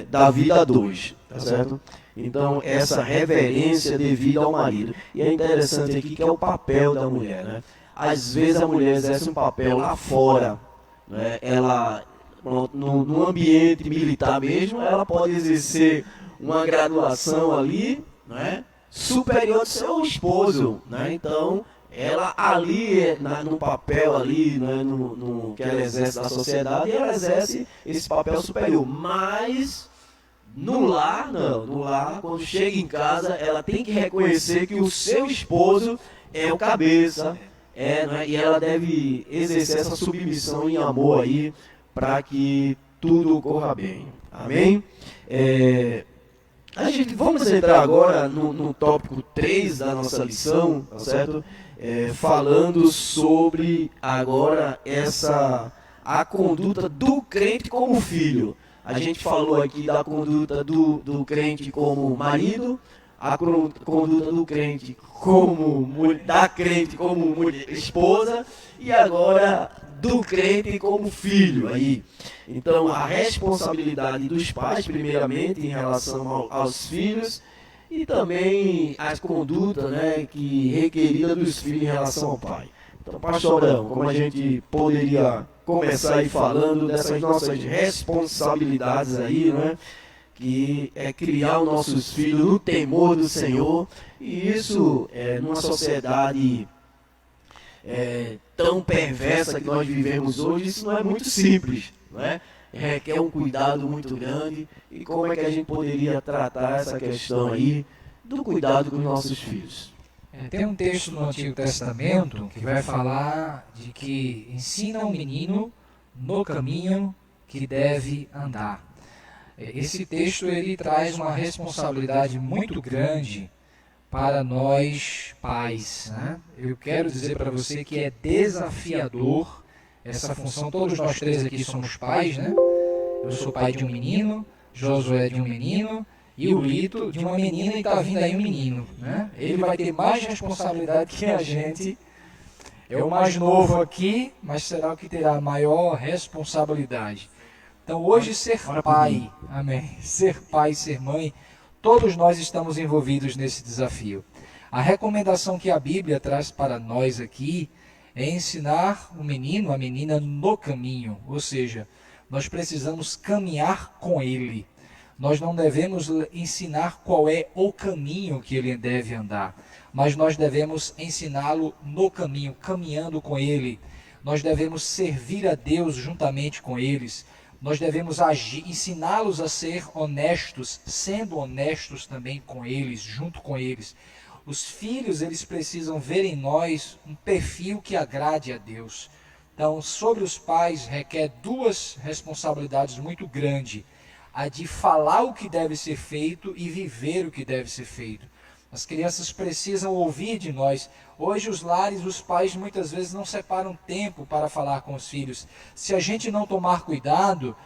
da vida a dois, tá certo? Então, essa reverência devida ao marido. E é interessante aqui que é o papel da mulher, né? Às vezes a mulher exerce um papel lá fora, né? Ela, no ambiente militar mesmo, ela pode exercer uma graduação ali, né, superior ao seu esposo, né? Então, ela ali, no papel ali, né, no que ela exerce na sociedade, ela exerce esse papel superior. Mas no lar, não. No lar, quando chega em casa, ela tem que reconhecer que o seu esposo é o cabeça, né, e ela deve exercer essa submissão em amor aí, para que tudo corra bem. Amém? Vamos entrar agora no tópico 3 da nossa lição, tá certo? Falando sobre agora a conduta do crente como filho. A gente falou aqui da conduta do crente como marido, a conduta do crente da crente como mulher, esposa, e agora do crente como filho aí. Então, a responsabilidade dos pais, primeiramente, em relação aos filhos, e também a conduta, né, requerida dos filhos em relação ao pai. Então, pastor Abraão, como a gente poderia começar aí falando dessas nossas responsabilidades aí, né, que é criar os nossos filhos no temor do Senhor, e isso, numa sociedade tão perversa que nós vivemos hoje, isso não é muito simples, né? Requer um cuidado muito grande. E como é que a gente poderia tratar essa questão aí do cuidado com os nossos filhos? Tem um texto no Antigo Testamento que vai falar de que ensina o menino no caminho que deve andar. Esse texto ele traz uma responsabilidade muito grande para nós pais, né? Eu quero dizer para você que é desafiador essa função. Todos nós três aqui somos pais, né? Eu sou pai de um menino, Josué de um menino e o Lito de uma menina, e está vindo aí um menino, né? Ele vai ter mais responsabilidade que a gente. É o mais novo aqui, mas será o que terá maior responsabilidade. Então hoje ser pai, amém, ser pai, ser mãe, todos nós estamos envolvidos nesse desafio. A recomendação que a Bíblia traz para nós aqui é ensinar o menino, a menina no caminho. Ou seja, nós precisamos caminhar com ele. Nós não devemos ensinar qual é o caminho que ele deve andar, mas nós devemos ensiná-lo no caminho, caminhando com ele. Nós devemos servir a Deus juntamente com eles. Nós devemos agir, ensiná-los a ser honestos, sendo honestos também com eles, junto com eles. Os filhos, eles precisam ver em nós um perfil que agrade a Deus. Então, sobre os pais, requer duas responsabilidades muito grandes. A de falar o que deve ser feito e viver o que deve ser feito. As crianças precisam ouvir de nós. Hoje os lares, os pais muitas vezes não separam tempo para falar com os filhos. Se a gente não tomar cuidado,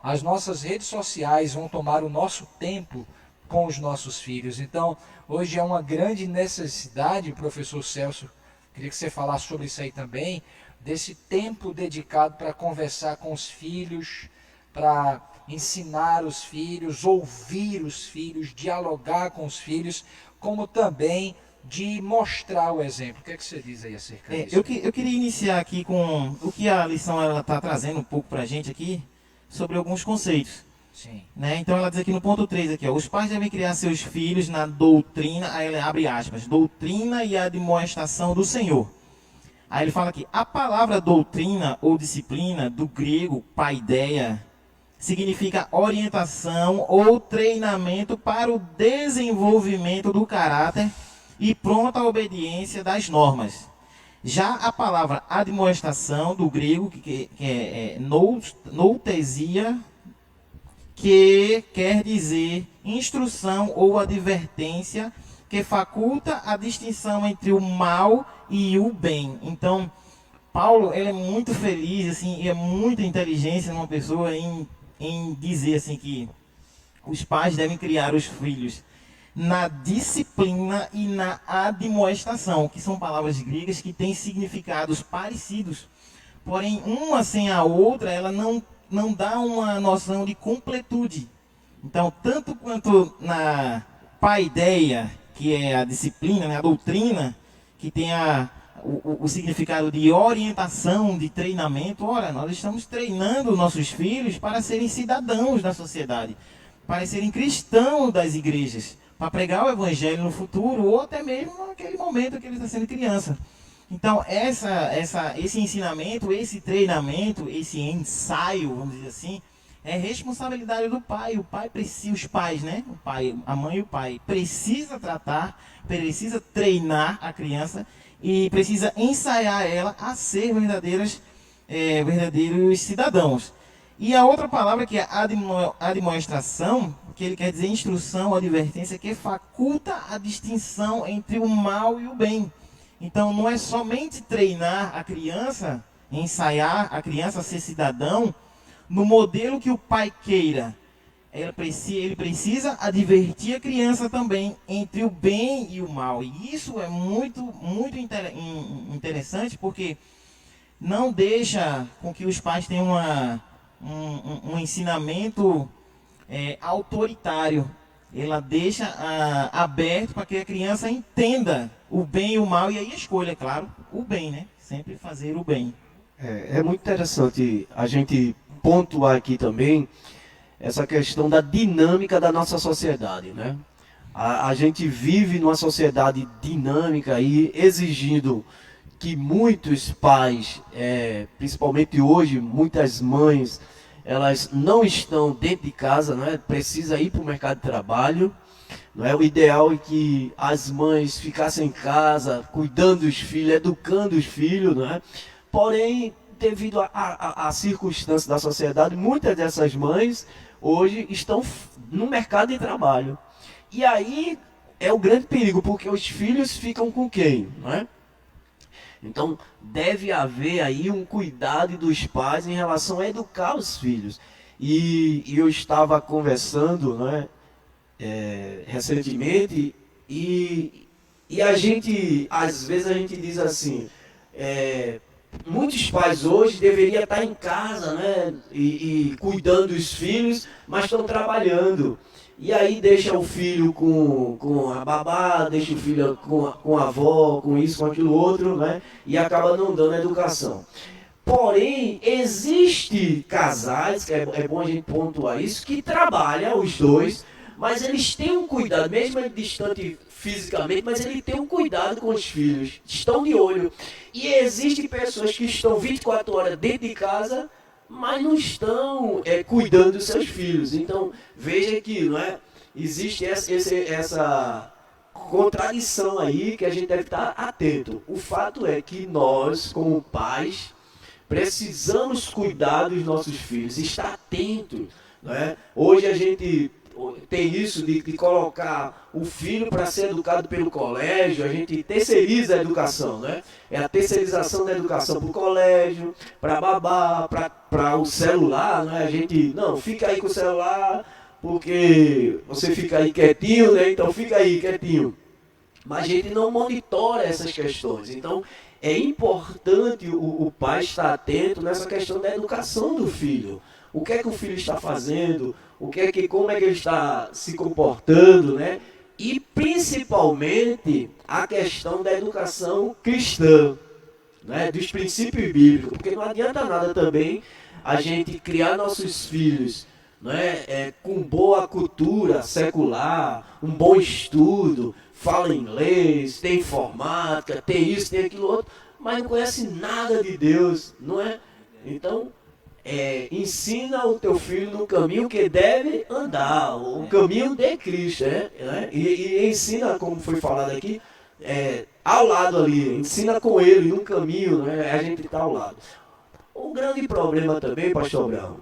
as nossas redes sociais vão tomar o nosso tempo com os nossos filhos. Então, hoje é uma grande necessidade, professor Celso, queria que você falasse sobre isso aí também, desse tempo dedicado para conversar com os filhos, para ensinar os filhos, ouvir os filhos, dialogar com os filhos, como também de mostrar o exemplo. O que é que você diz aí acerca disso? Eu queria iniciar aqui com o que a lição está trazendo um pouco para a gente aqui, sobre alguns conceitos. Sim. Né? Então ela diz aqui no ponto 3, aqui, os pais devem criar seus filhos na doutrina, aí ele abre aspas, doutrina e admoestação do Senhor. Aí ele fala aqui, a palavra doutrina ou disciplina, do grego paideia, significa orientação ou treinamento para o desenvolvimento do caráter e pronta obediência das normas. Já a palavra admoestação, do grego, que é noutesia, que quer dizer instrução ou advertência, que faculta a distinção entre o mal e o bem. Então, Paulo, ele é muito feliz, assim, e é muita inteligência numa pessoa em dizer assim que os pais devem criar os filhos na disciplina e na admoestação, que são palavras gregas que têm significados parecidos. Porém, uma sem a outra, ela não dá uma noção de completude. Então, tanto quanto na paideia, que é a disciplina, né, a doutrina, que tem o significado de orientação, de treinamento, ora, nós estamos treinando nossos filhos para serem cidadãos da sociedade, para serem cristãos das igrejas, para pregar o evangelho no futuro, ou até mesmo naquele momento que ele está sendo criança. Então, esse ensinamento, esse treinamento, esse ensaio, vamos dizer assim, é responsabilidade do pai. O pai precisa, os pais, né? O pai, a mãe e o pai precisa tratar, precisa treinar a criança e precisa ensaiar ela a ser verdadeiros cidadãos. E a outra palavra que é admoestação, que ele quer dizer instrução, advertência, que faculta a distinção entre o mal e o bem. Então, não é somente treinar a criança, ensaiar a criança a ser cidadão no modelo que o pai queira. Ele precisa advertir a criança também entre o bem e o mal. E isso é muito, muito interessante, porque não deixa com que os pais tenham um ensinamento autoritário. Ela deixa aberto para que a criança entenda o bem e o mal, e aí escolha, claro, o bem, né? Sempre fazer o bem. É muito interessante a gente pontuar aqui também essa questão da dinâmica da nossa sociedade, né? A gente vive numa sociedade dinâmica e exigindo que muitos pais, principalmente hoje, muitas mães, elas não estão dentro de casa, né? Precisa ir para o mercado de trabalho. Não é? O ideal é que as mães ficassem em casa, cuidando dos filhos, educando os filhos, não é? Porém, devido à circunstância da sociedade, muitas dessas mães hoje estão no mercado de trabalho. E aí é o grande perigo, porque os filhos ficam com quem? Não é? Então, deve haver aí um cuidado dos pais em relação a educar os filhos. E eu estava conversando, né, recentemente, e a gente, às vezes a gente diz assim, muitos pais hoje deveriam estar em casa, né, e cuidando dos filhos, mas estão trabalhando. E aí deixa o filho com a babá, deixa o filho com a avó, com isso, com aquilo outro, né? E acaba não dando educação. Porém, existe casais, que é bom a gente pontuar isso, que trabalham os dois, mas eles têm um cuidado, mesmo ele distante fisicamente, mas ele tem um cuidado com os filhos, estão de olho. E existem pessoas que estão 24 horas dentro de casa, mas não estão cuidando dos seus filhos. Então, veja que não é, existe essa contradição aí que a gente deve estar atento. O fato é que nós, como pais, precisamos cuidar dos nossos filhos, estar atento. Não é? Hoje a gente tem isso de colocar o filho para ser educado pelo colégio, a gente terceiriza a educação, né? É a terceirização da educação para o colégio, para babá, para o celular, né? A gente, não, fica aí com o celular, porque você fica aí quietinho, né? Então fica aí quietinho. Mas a gente não monitora essas questões. Então, é importante o pai estar atento nessa questão da educação do filho. O que é que o filho está fazendo? Como é que ele está se comportando, né? E principalmente a questão da educação cristã, né? Dos princípios bíblicos, porque não adianta nada também a gente criar nossos filhos, né? Com boa cultura secular, um bom estudo, fala inglês, tem informática, tem isso, tem aquilo outro, mas não conhece nada de Deus, não é? Então, ensina o teu filho no caminho que deve andar, o caminho de Cristo, né? E ensina, como foi falado aqui, ao lado ali, ensina com ele no caminho, né? A gente está ao lado. O grande problema também, pastor Abraão,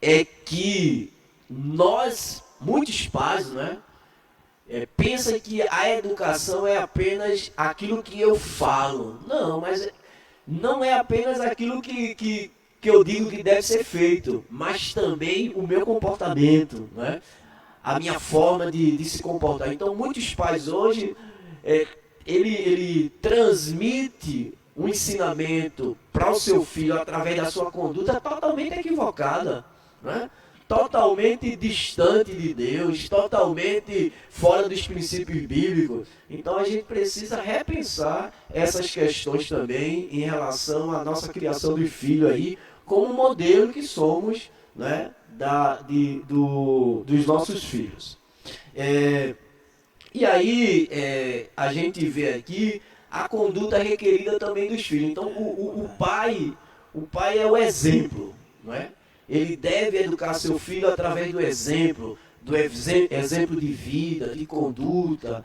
é que muitos pais, né? Pensa que a educação é apenas aquilo que eu falo. Não, mas não é apenas aquilo que eu digo que deve ser feito, mas também o meu comportamento, né? A minha forma de se comportar. Então, muitos pais hoje, ele transmite um ensinamento para o seu filho através da sua conduta totalmente equivocada, né? Totalmente distante de Deus, totalmente fora dos princípios bíblicos. Então a gente precisa repensar essas questões também em relação à nossa criação de filho aí, como modelo que somos, né, dos nossos filhos. E aí a gente vê aqui a conduta requerida também dos filhos. Então o pai é o exemplo, não é? Ele deve educar seu filho através do exemplo de vida, de conduta,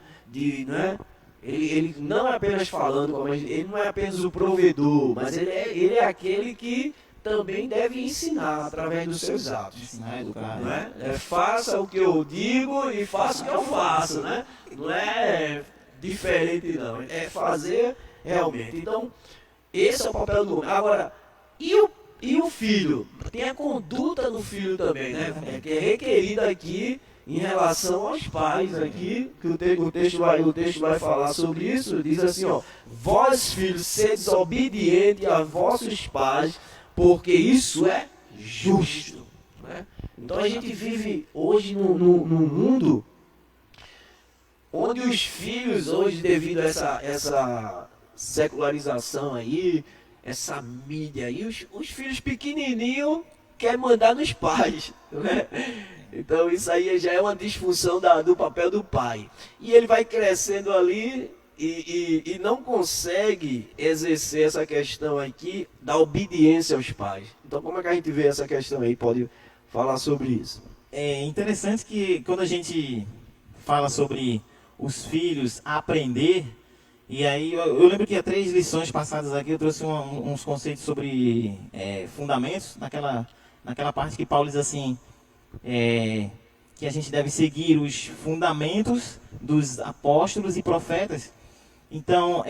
né? Ele não é apenas falando, ele não é apenas o provedor, mas ele é aquele que também deve ensinar através dos seus atos. Ensinar, educar, não é? Faça o que eu digo e faça o que eu faço, né? Não é diferente não, é fazer realmente. Então, esse é o papel do homem. Agora, e o filho? Tem a conduta do filho também, né? Que é requerida aqui em relação aos pais aqui, que o texto vai falar sobre isso. Diz assim, ó: vós, filhos, sedes obedientes a vossos pais, porque isso é justo, né? Então a gente vive hoje num mundo onde os filhos hoje, devido a essa secularização aí, essa mídia aí, os filhos pequenininhos querem mandar nos pais, né? Então isso aí já é uma disfunção do papel do pai. E ele vai crescendo ali e não consegue exercer essa questão aqui da obediência aos pais. Então como é que a gente vê essa questão aí? Pode falar sobre isso. É interessante que quando a gente fala sobre os filhos aprender, e aí eu lembro que há 3 lições passadas aqui eu trouxe uns conceitos sobre fundamentos, naquela parte que Paulo diz assim, que a gente deve seguir os fundamentos dos apóstolos e profetas. Então,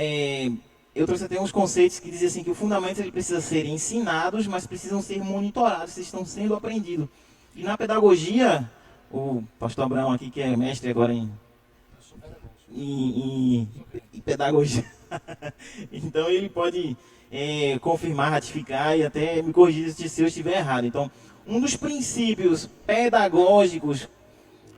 eu trouxe até uns conceitos que dizem assim, que o fundamento ele precisa ser ensinados, mas precisam ser monitorados, se estão sendo aprendidos. E na pedagogia, o pastor Abraão aqui, que é mestre agora em pedagogia, então ele pode confirmar, ratificar e até me corrigir se eu estiver errado. Então, um dos princípios pedagógicos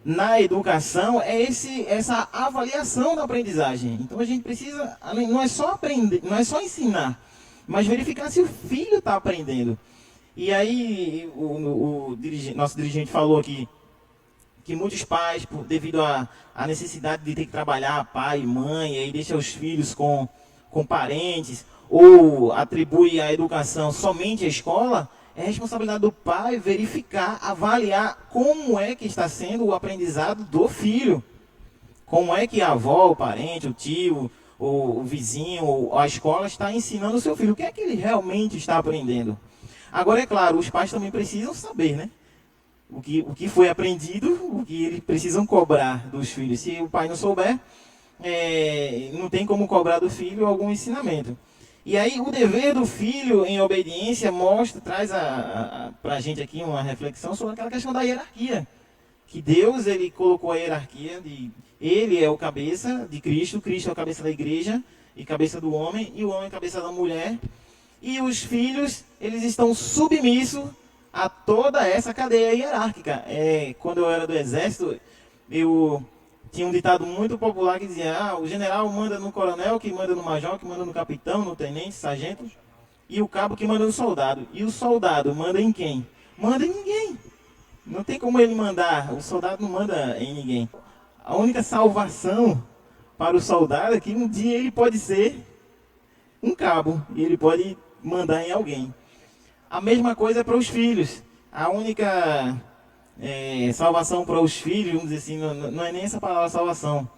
na educação é essa avaliação da aprendizagem. Então a gente precisa, não é só aprender, não é só ensinar, mas verificar se o filho está aprendendo. E aí nosso dirigente falou aqui que muitos pais, devido à necessidade de ter que trabalhar, pai e mãe, aí deixa os filhos com parentes, ou atribui a educação somente à escola, é responsabilidade do pai verificar, avaliar como é que está sendo o aprendizado do filho. Como é que a avó, o parente, o tio, o vizinho, ou a escola está ensinando o seu filho. O que é que ele realmente está aprendendo? Agora, é claro, os pais também precisam saber, né? o que foi aprendido, o que eles precisam cobrar dos filhos. Se o pai não souber, não tem como cobrar do filho algum ensinamento. E aí o dever do filho em obediência traz para a gente aqui uma reflexão sobre aquela questão da hierarquia. Que Deus, ele colocou a hierarquia, ele é o cabeça de Cristo, Cristo é o cabeça da igreja e cabeça do homem, e o homem é cabeça da mulher. E os filhos, eles estão submissos a toda essa cadeia hierárquica. Quando eu era do exército, eu tinha um ditado muito popular que dizia: o general manda no coronel, que manda no major, que manda no capitão, no tenente, sargento, e o cabo que manda no soldado. E o soldado manda em quem? Manda em ninguém. Não tem como ele mandar, o soldado não manda em ninguém. A única salvação para o soldado é que um dia ele pode ser um cabo, e ele pode mandar em alguém. A mesma coisa para os filhos. A única salvação para os filhos, vamos dizer assim, não é nem essa palavra salvação,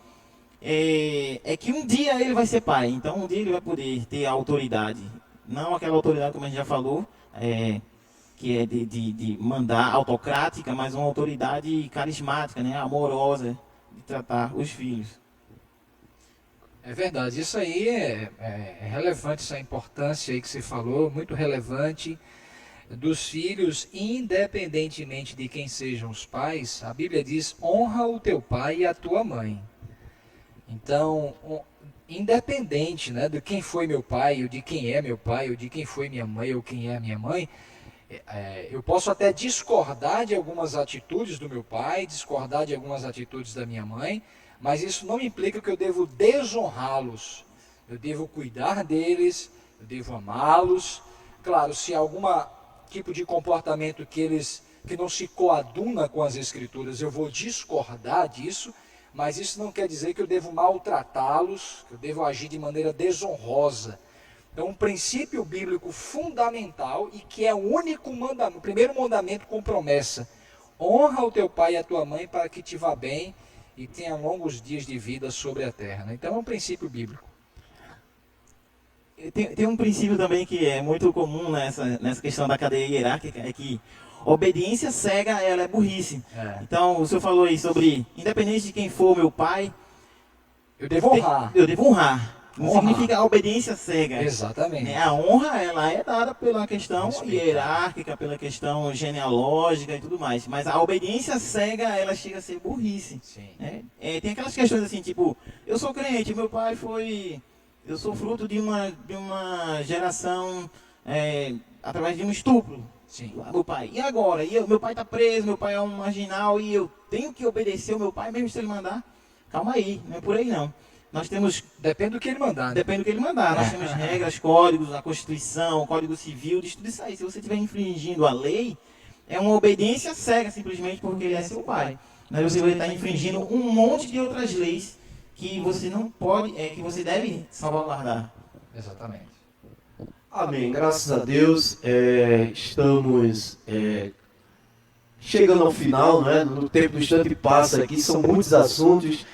é que um dia ele vai ser pai, então um dia ele vai poder ter a autoridade, não aquela autoridade como a gente já falou, que é de mandar, autocrática, mas uma autoridade carismática, né, amorosa, de tratar os filhos. É verdade, isso aí é relevante, essa importância aí que você falou, muito relevante, dos filhos, independentemente de quem sejam os pais. A Bíblia diz: honra o teu pai e a tua mãe. Então, independente, né, de quem foi meu pai, ou de quem é meu pai, ou de quem foi minha mãe, ou quem é minha mãe, eu posso até discordar de algumas atitudes do meu pai, discordar de algumas atitudes da minha mãe, mas isso não implica que eu devo desonrá-los. Eu devo cuidar deles, eu devo amá-los. Claro, se algum tipo de comportamento que não se coaduna com as Escrituras, eu vou discordar disso, mas isso não quer dizer que eu devo maltratá-los, que eu devo agir de maneira desonrosa. Então, um princípio bíblico fundamental, e que é o único mandamento, o primeiro mandamento com promessa: honra o teu pai e a tua mãe para que te vá bem e tenha longos dias de vida sobre a terra. Então, é um princípio bíblico. Tem um princípio também que é muito comum nessa questão da cadeia hierárquica, é que obediência cega, ela é burrice. Então, o senhor falou aí sobre, independente de quem for meu pai, eu devo honrar. Eu devo honrar. Não significa a obediência cega. Exatamente. A honra, ela é dada pela questão hierárquica, pela questão genealógica e tudo mais. Mas a obediência cega, ela chega a ser burrice. Sim. Tem aquelas questões assim, tipo, eu sou crente, meu pai foi... Eu sou fruto de uma geração através de um estupro. Sim. Meu pai. E agora? Meu pai está preso, meu pai é um marginal e eu tenho que obedecer o meu pai, mesmo se ele mandar? Calma aí, não é por aí não. Nós temos... Depende do que ele mandar. Né? Depende do que ele mandar. Nós temos regras, códigos, a Constituição, o Código Civil, diz tudo isso aí. Se você estiver infringindo a lei, é uma obediência cega, simplesmente porque ele é seu pai. Mas você vai estar infringindo um monte de outras leis que você não pode, que você deve salvaguardar. Exatamente. Amém. Graças a Deus, estamos chegando ao final, né? No tempo do instante passa aqui, são muitos assuntos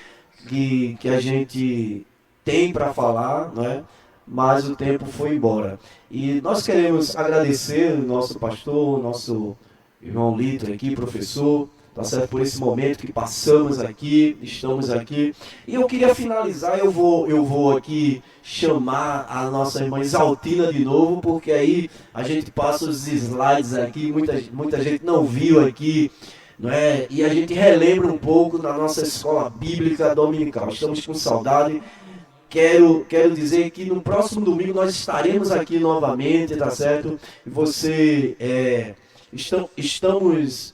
que a gente tem para falar, né? Mas o tempo foi embora. E nós queremos agradecer o nosso pastor, o nosso irmão Lito aqui, professor, tá certo? Por esse momento que passamos aqui, estamos aqui. E eu queria finalizar, eu vou aqui chamar a nossa irmã Isaltina de novo, porque aí a gente passa os slides aqui, muita gente não viu aqui, não é? E a gente relembra um pouco da nossa escola bíblica dominical. Estamos com saudade. Quero dizer que no próximo domingo nós estaremos aqui novamente, tá certo? E você, estamos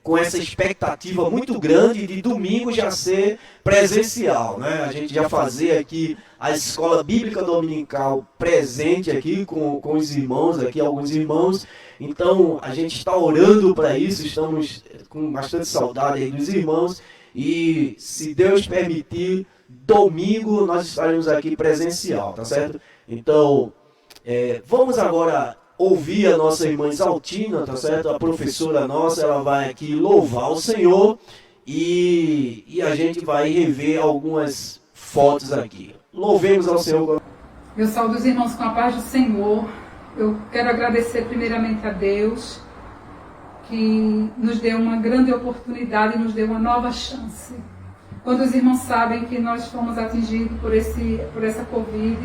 com essa expectativa muito grande de domingo já ser presencial, né? A gente já fazer aqui a escola bíblica dominical presente aqui com os irmãos aqui, alguns irmãos. Então a gente está orando para isso, estamos com bastante saudade aí dos irmãos e, se Deus permitir, domingo nós estaremos aqui presencial, tá certo? Então vamos agora ouvir a nossa irmã Isaltina, tá certo? A professora nossa, ela vai aqui louvar o Senhor e a gente vai rever algumas fotos aqui. Louvemos ao Senhor. Eu saúdo os irmãos com a paz do Senhor. Eu quero agradecer primeiramente a Deus que nos deu uma grande oportunidade e nos deu uma nova chance. Quando os irmãos sabem que nós fomos atingidos por essa Covid,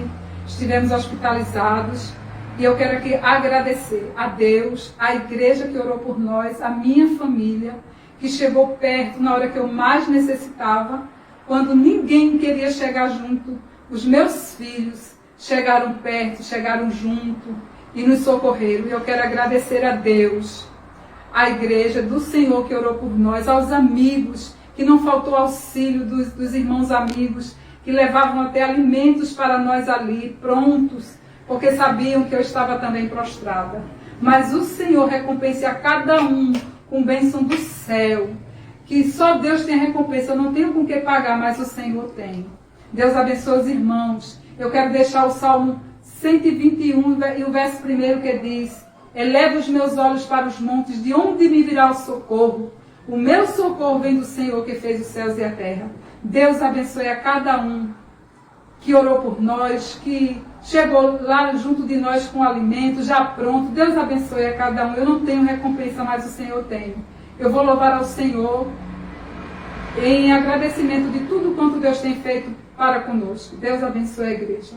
estivemos hospitalizados, e eu quero aqui agradecer a Deus, a igreja que orou por nós, a minha família, que chegou perto na hora que eu mais necessitava, quando ninguém queria chegar junto. Os meus filhos chegaram perto, chegaram junto e nos socorreram. E eu quero agradecer a Deus, a igreja do Senhor que orou por nós, aos amigos, que não faltou auxílio dos irmãos amigos, que levavam até alimentos para nós ali, prontos, porque sabiam que eu estava também prostrada. Mas o Senhor recompense a cada um com bênção do céu, que só Deus tem a recompensa. Eu não tenho com que pagar, mas o Senhor tem. Deus abençoe os irmãos. Eu quero deixar o Salmo 121 e o verso 1 que diz: eleva os meus olhos para os montes, de onde me virá o socorro? O meu socorro vem do Senhor que fez os céus e a terra. Deus abençoe a cada um que orou por nós, que chegou lá junto de nós com alimento, já pronto. Deus abençoe a cada um. Eu não tenho recompensa, mas o Senhor tem. Eu vou louvar ao Senhor em agradecimento de tudo quanto Deus tem feito para conosco. Deus abençoe a igreja.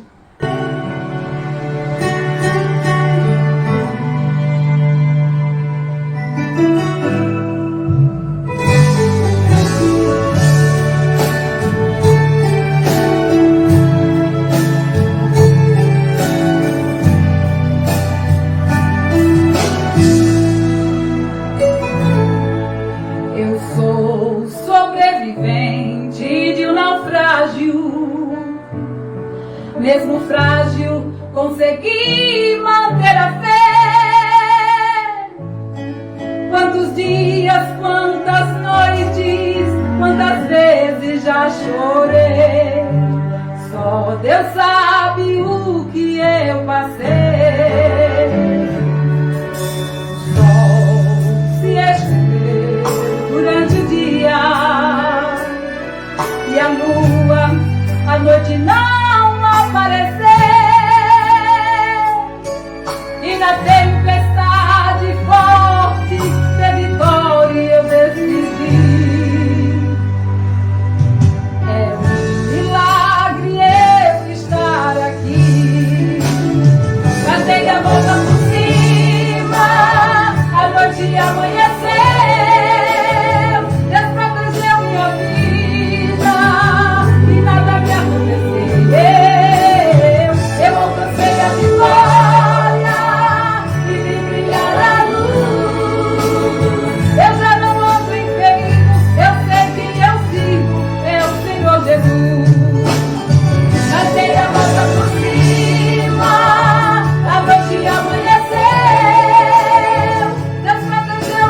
Mesmo frágil, consegui manter a fé. Quantos dias, quantas noites, quantas vezes já chorei. Só Deus sabe o que eu passei. O sol se escondeu durante o dia e a lua, a noite não aparecer, e na tempestade forte de vitória eu decidi. É um milagre eu estar aqui. Passei a volta por cima, a noite amanheceu, Deus protegeu minha vida e nada me aconteceu. Eu alcancei a vitória e vi brilhar a luz. Eu já não ando em perigo, eu sei quem eu sigo, é o Senhor Jesus. Passei a volta por cima, a noite amanheceu, Deus protegeu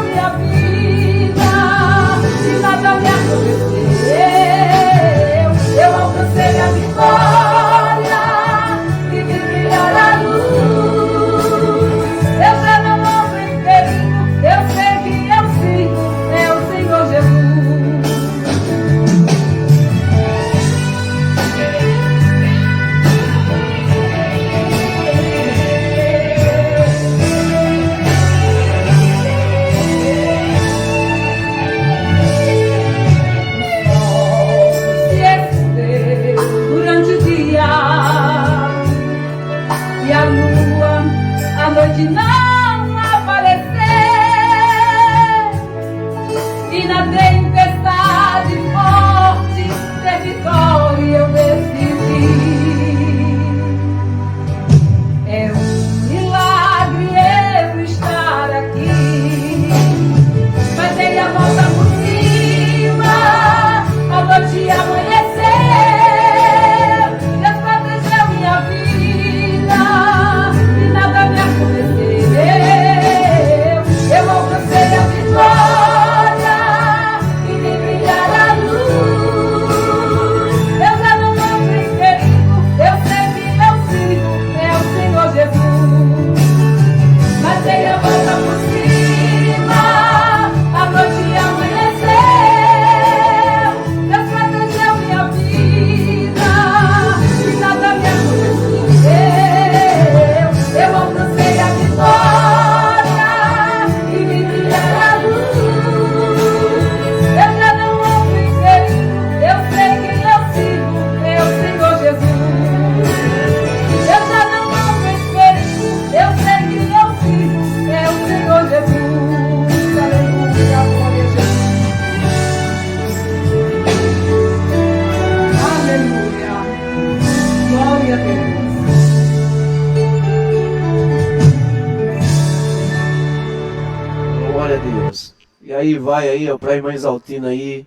Deus. E aí vai aí, ó, pra irmã Exaltina aí,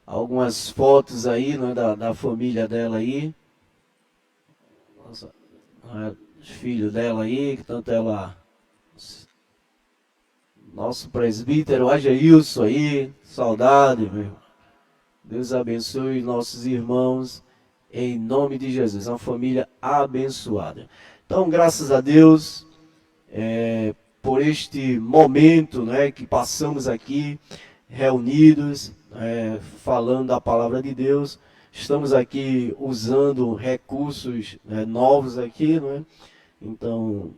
algumas fotos aí, né, da família dela aí. Nossa, os filhos dela aí, que tanto ela... Nosso presbítero Ageilson aí, saudade, meu. Deus abençoe nossos irmãos, em nome de Jesus. Uma família abençoada. Então, graças a Deus, por este momento, né, que passamos aqui, reunidos, falando da palavra de Deus. Estamos aqui usando recursos novos aqui, né? Então,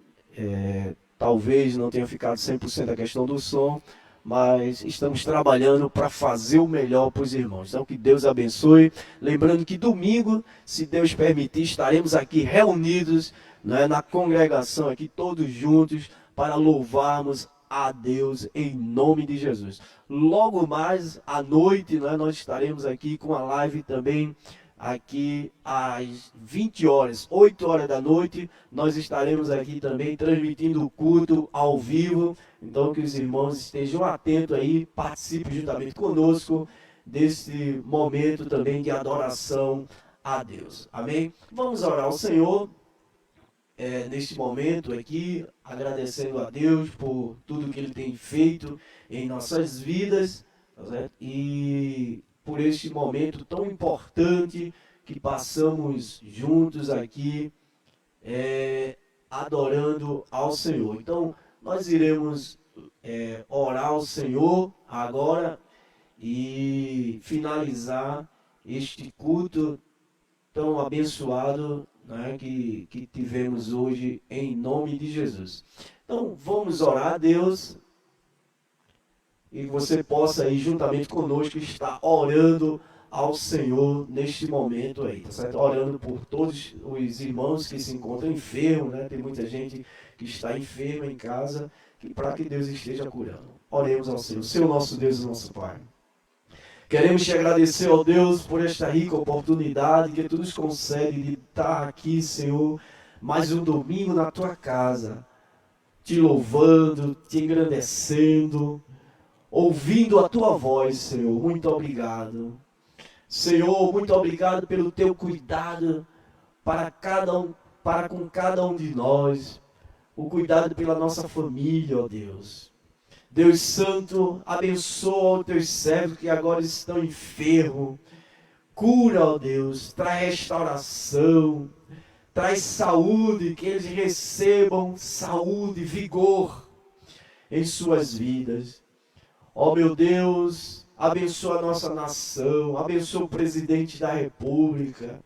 talvez não tenha ficado 100% a questão do som, mas estamos trabalhando para fazer o melhor para os irmãos. Então, que Deus abençoe. Lembrando que domingo, se Deus permitir, estaremos aqui reunidos, né, na congregação, aqui todos juntos, para louvarmos a Deus em nome de Jesus. Logo mais à noite, né, nós estaremos aqui com a live também, aqui às 20 horas, 8 horas da noite, nós estaremos aqui também transmitindo o culto ao vivo. Então que os irmãos estejam atentos aí, participem juntamente conosco desse momento também de adoração a Deus. Amém? Vamos orar ao Senhor neste momento aqui, agradecendo a Deus por tudo que Ele tem feito em nossas vidas, tá certo? E por este momento tão importante que passamos juntos aqui, adorando ao Senhor. Então, nós iremos orar ao Senhor agora e finalizar este culto tão abençoado, né, que tivemos hoje em nome de Jesus. Então, vamos orar a Deus. E você possa aí, juntamente conosco, estar orando ao Senhor neste momento aí, tá certo? Orando por todos os irmãos que se encontram enfermos, né? Tem muita gente que está enferma em casa, para que Deus esteja curando. Oremos ao Senhor. Senhor nosso Deus e nosso Pai. Queremos te agradecer, ó Deus, por esta rica oportunidade que tu nos concede de estar aqui, Senhor, mais um domingo na tua casa, te louvando, te engrandecendo, ouvindo a tua voz, Senhor. Muito obrigado. Senhor, muito obrigado pelo teu cuidado para com cada um de nós, o cuidado pela nossa família, ó Deus. Deus Santo, abençoa os teus servos que agora estão enfermos. Cura, ó Deus, traz restauração, traz saúde, que eles recebam saúde, vigor em suas vidas. Ó meu Deus, abençoa a nossa nação, abençoa o presidente da República,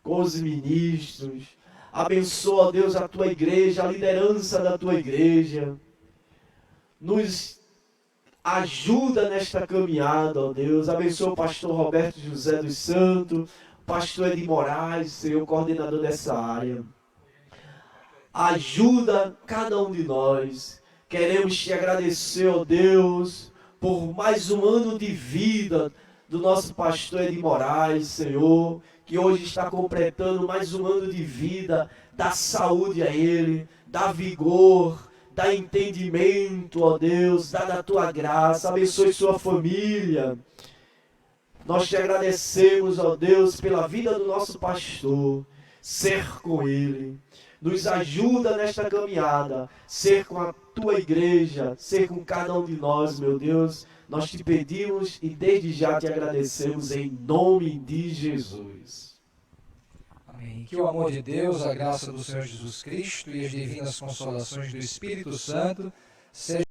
com os ministros, abençoa, ó Deus, a tua igreja, a liderança da tua igreja, nos ajuda nesta caminhada, ó Deus, abençoa o pastor Roberto José dos Santos, pastor Edi Moraes, Senhor, coordenador dessa área, ajuda cada um de nós. Queremos te agradecer, ó Deus, por mais um ano de vida do nosso pastor Edi Moraes, Senhor, que hoje está completando mais um ano de vida. Dá saúde a ele, dá vigor, dá entendimento, ó Deus, dá da tua graça, abençoe sua família. Nós te agradecemos, ó Deus, pela vida do nosso pastor, ser com ele. Nos ajuda nesta caminhada, ser com a tua igreja, ser com cada um de nós, meu Deus. Nós te pedimos e desde já te agradecemos em nome de Jesus. Amém. Que o amor de Deus, a graça do Senhor Jesus Cristo e as divinas consolações do Espírito Santo sejam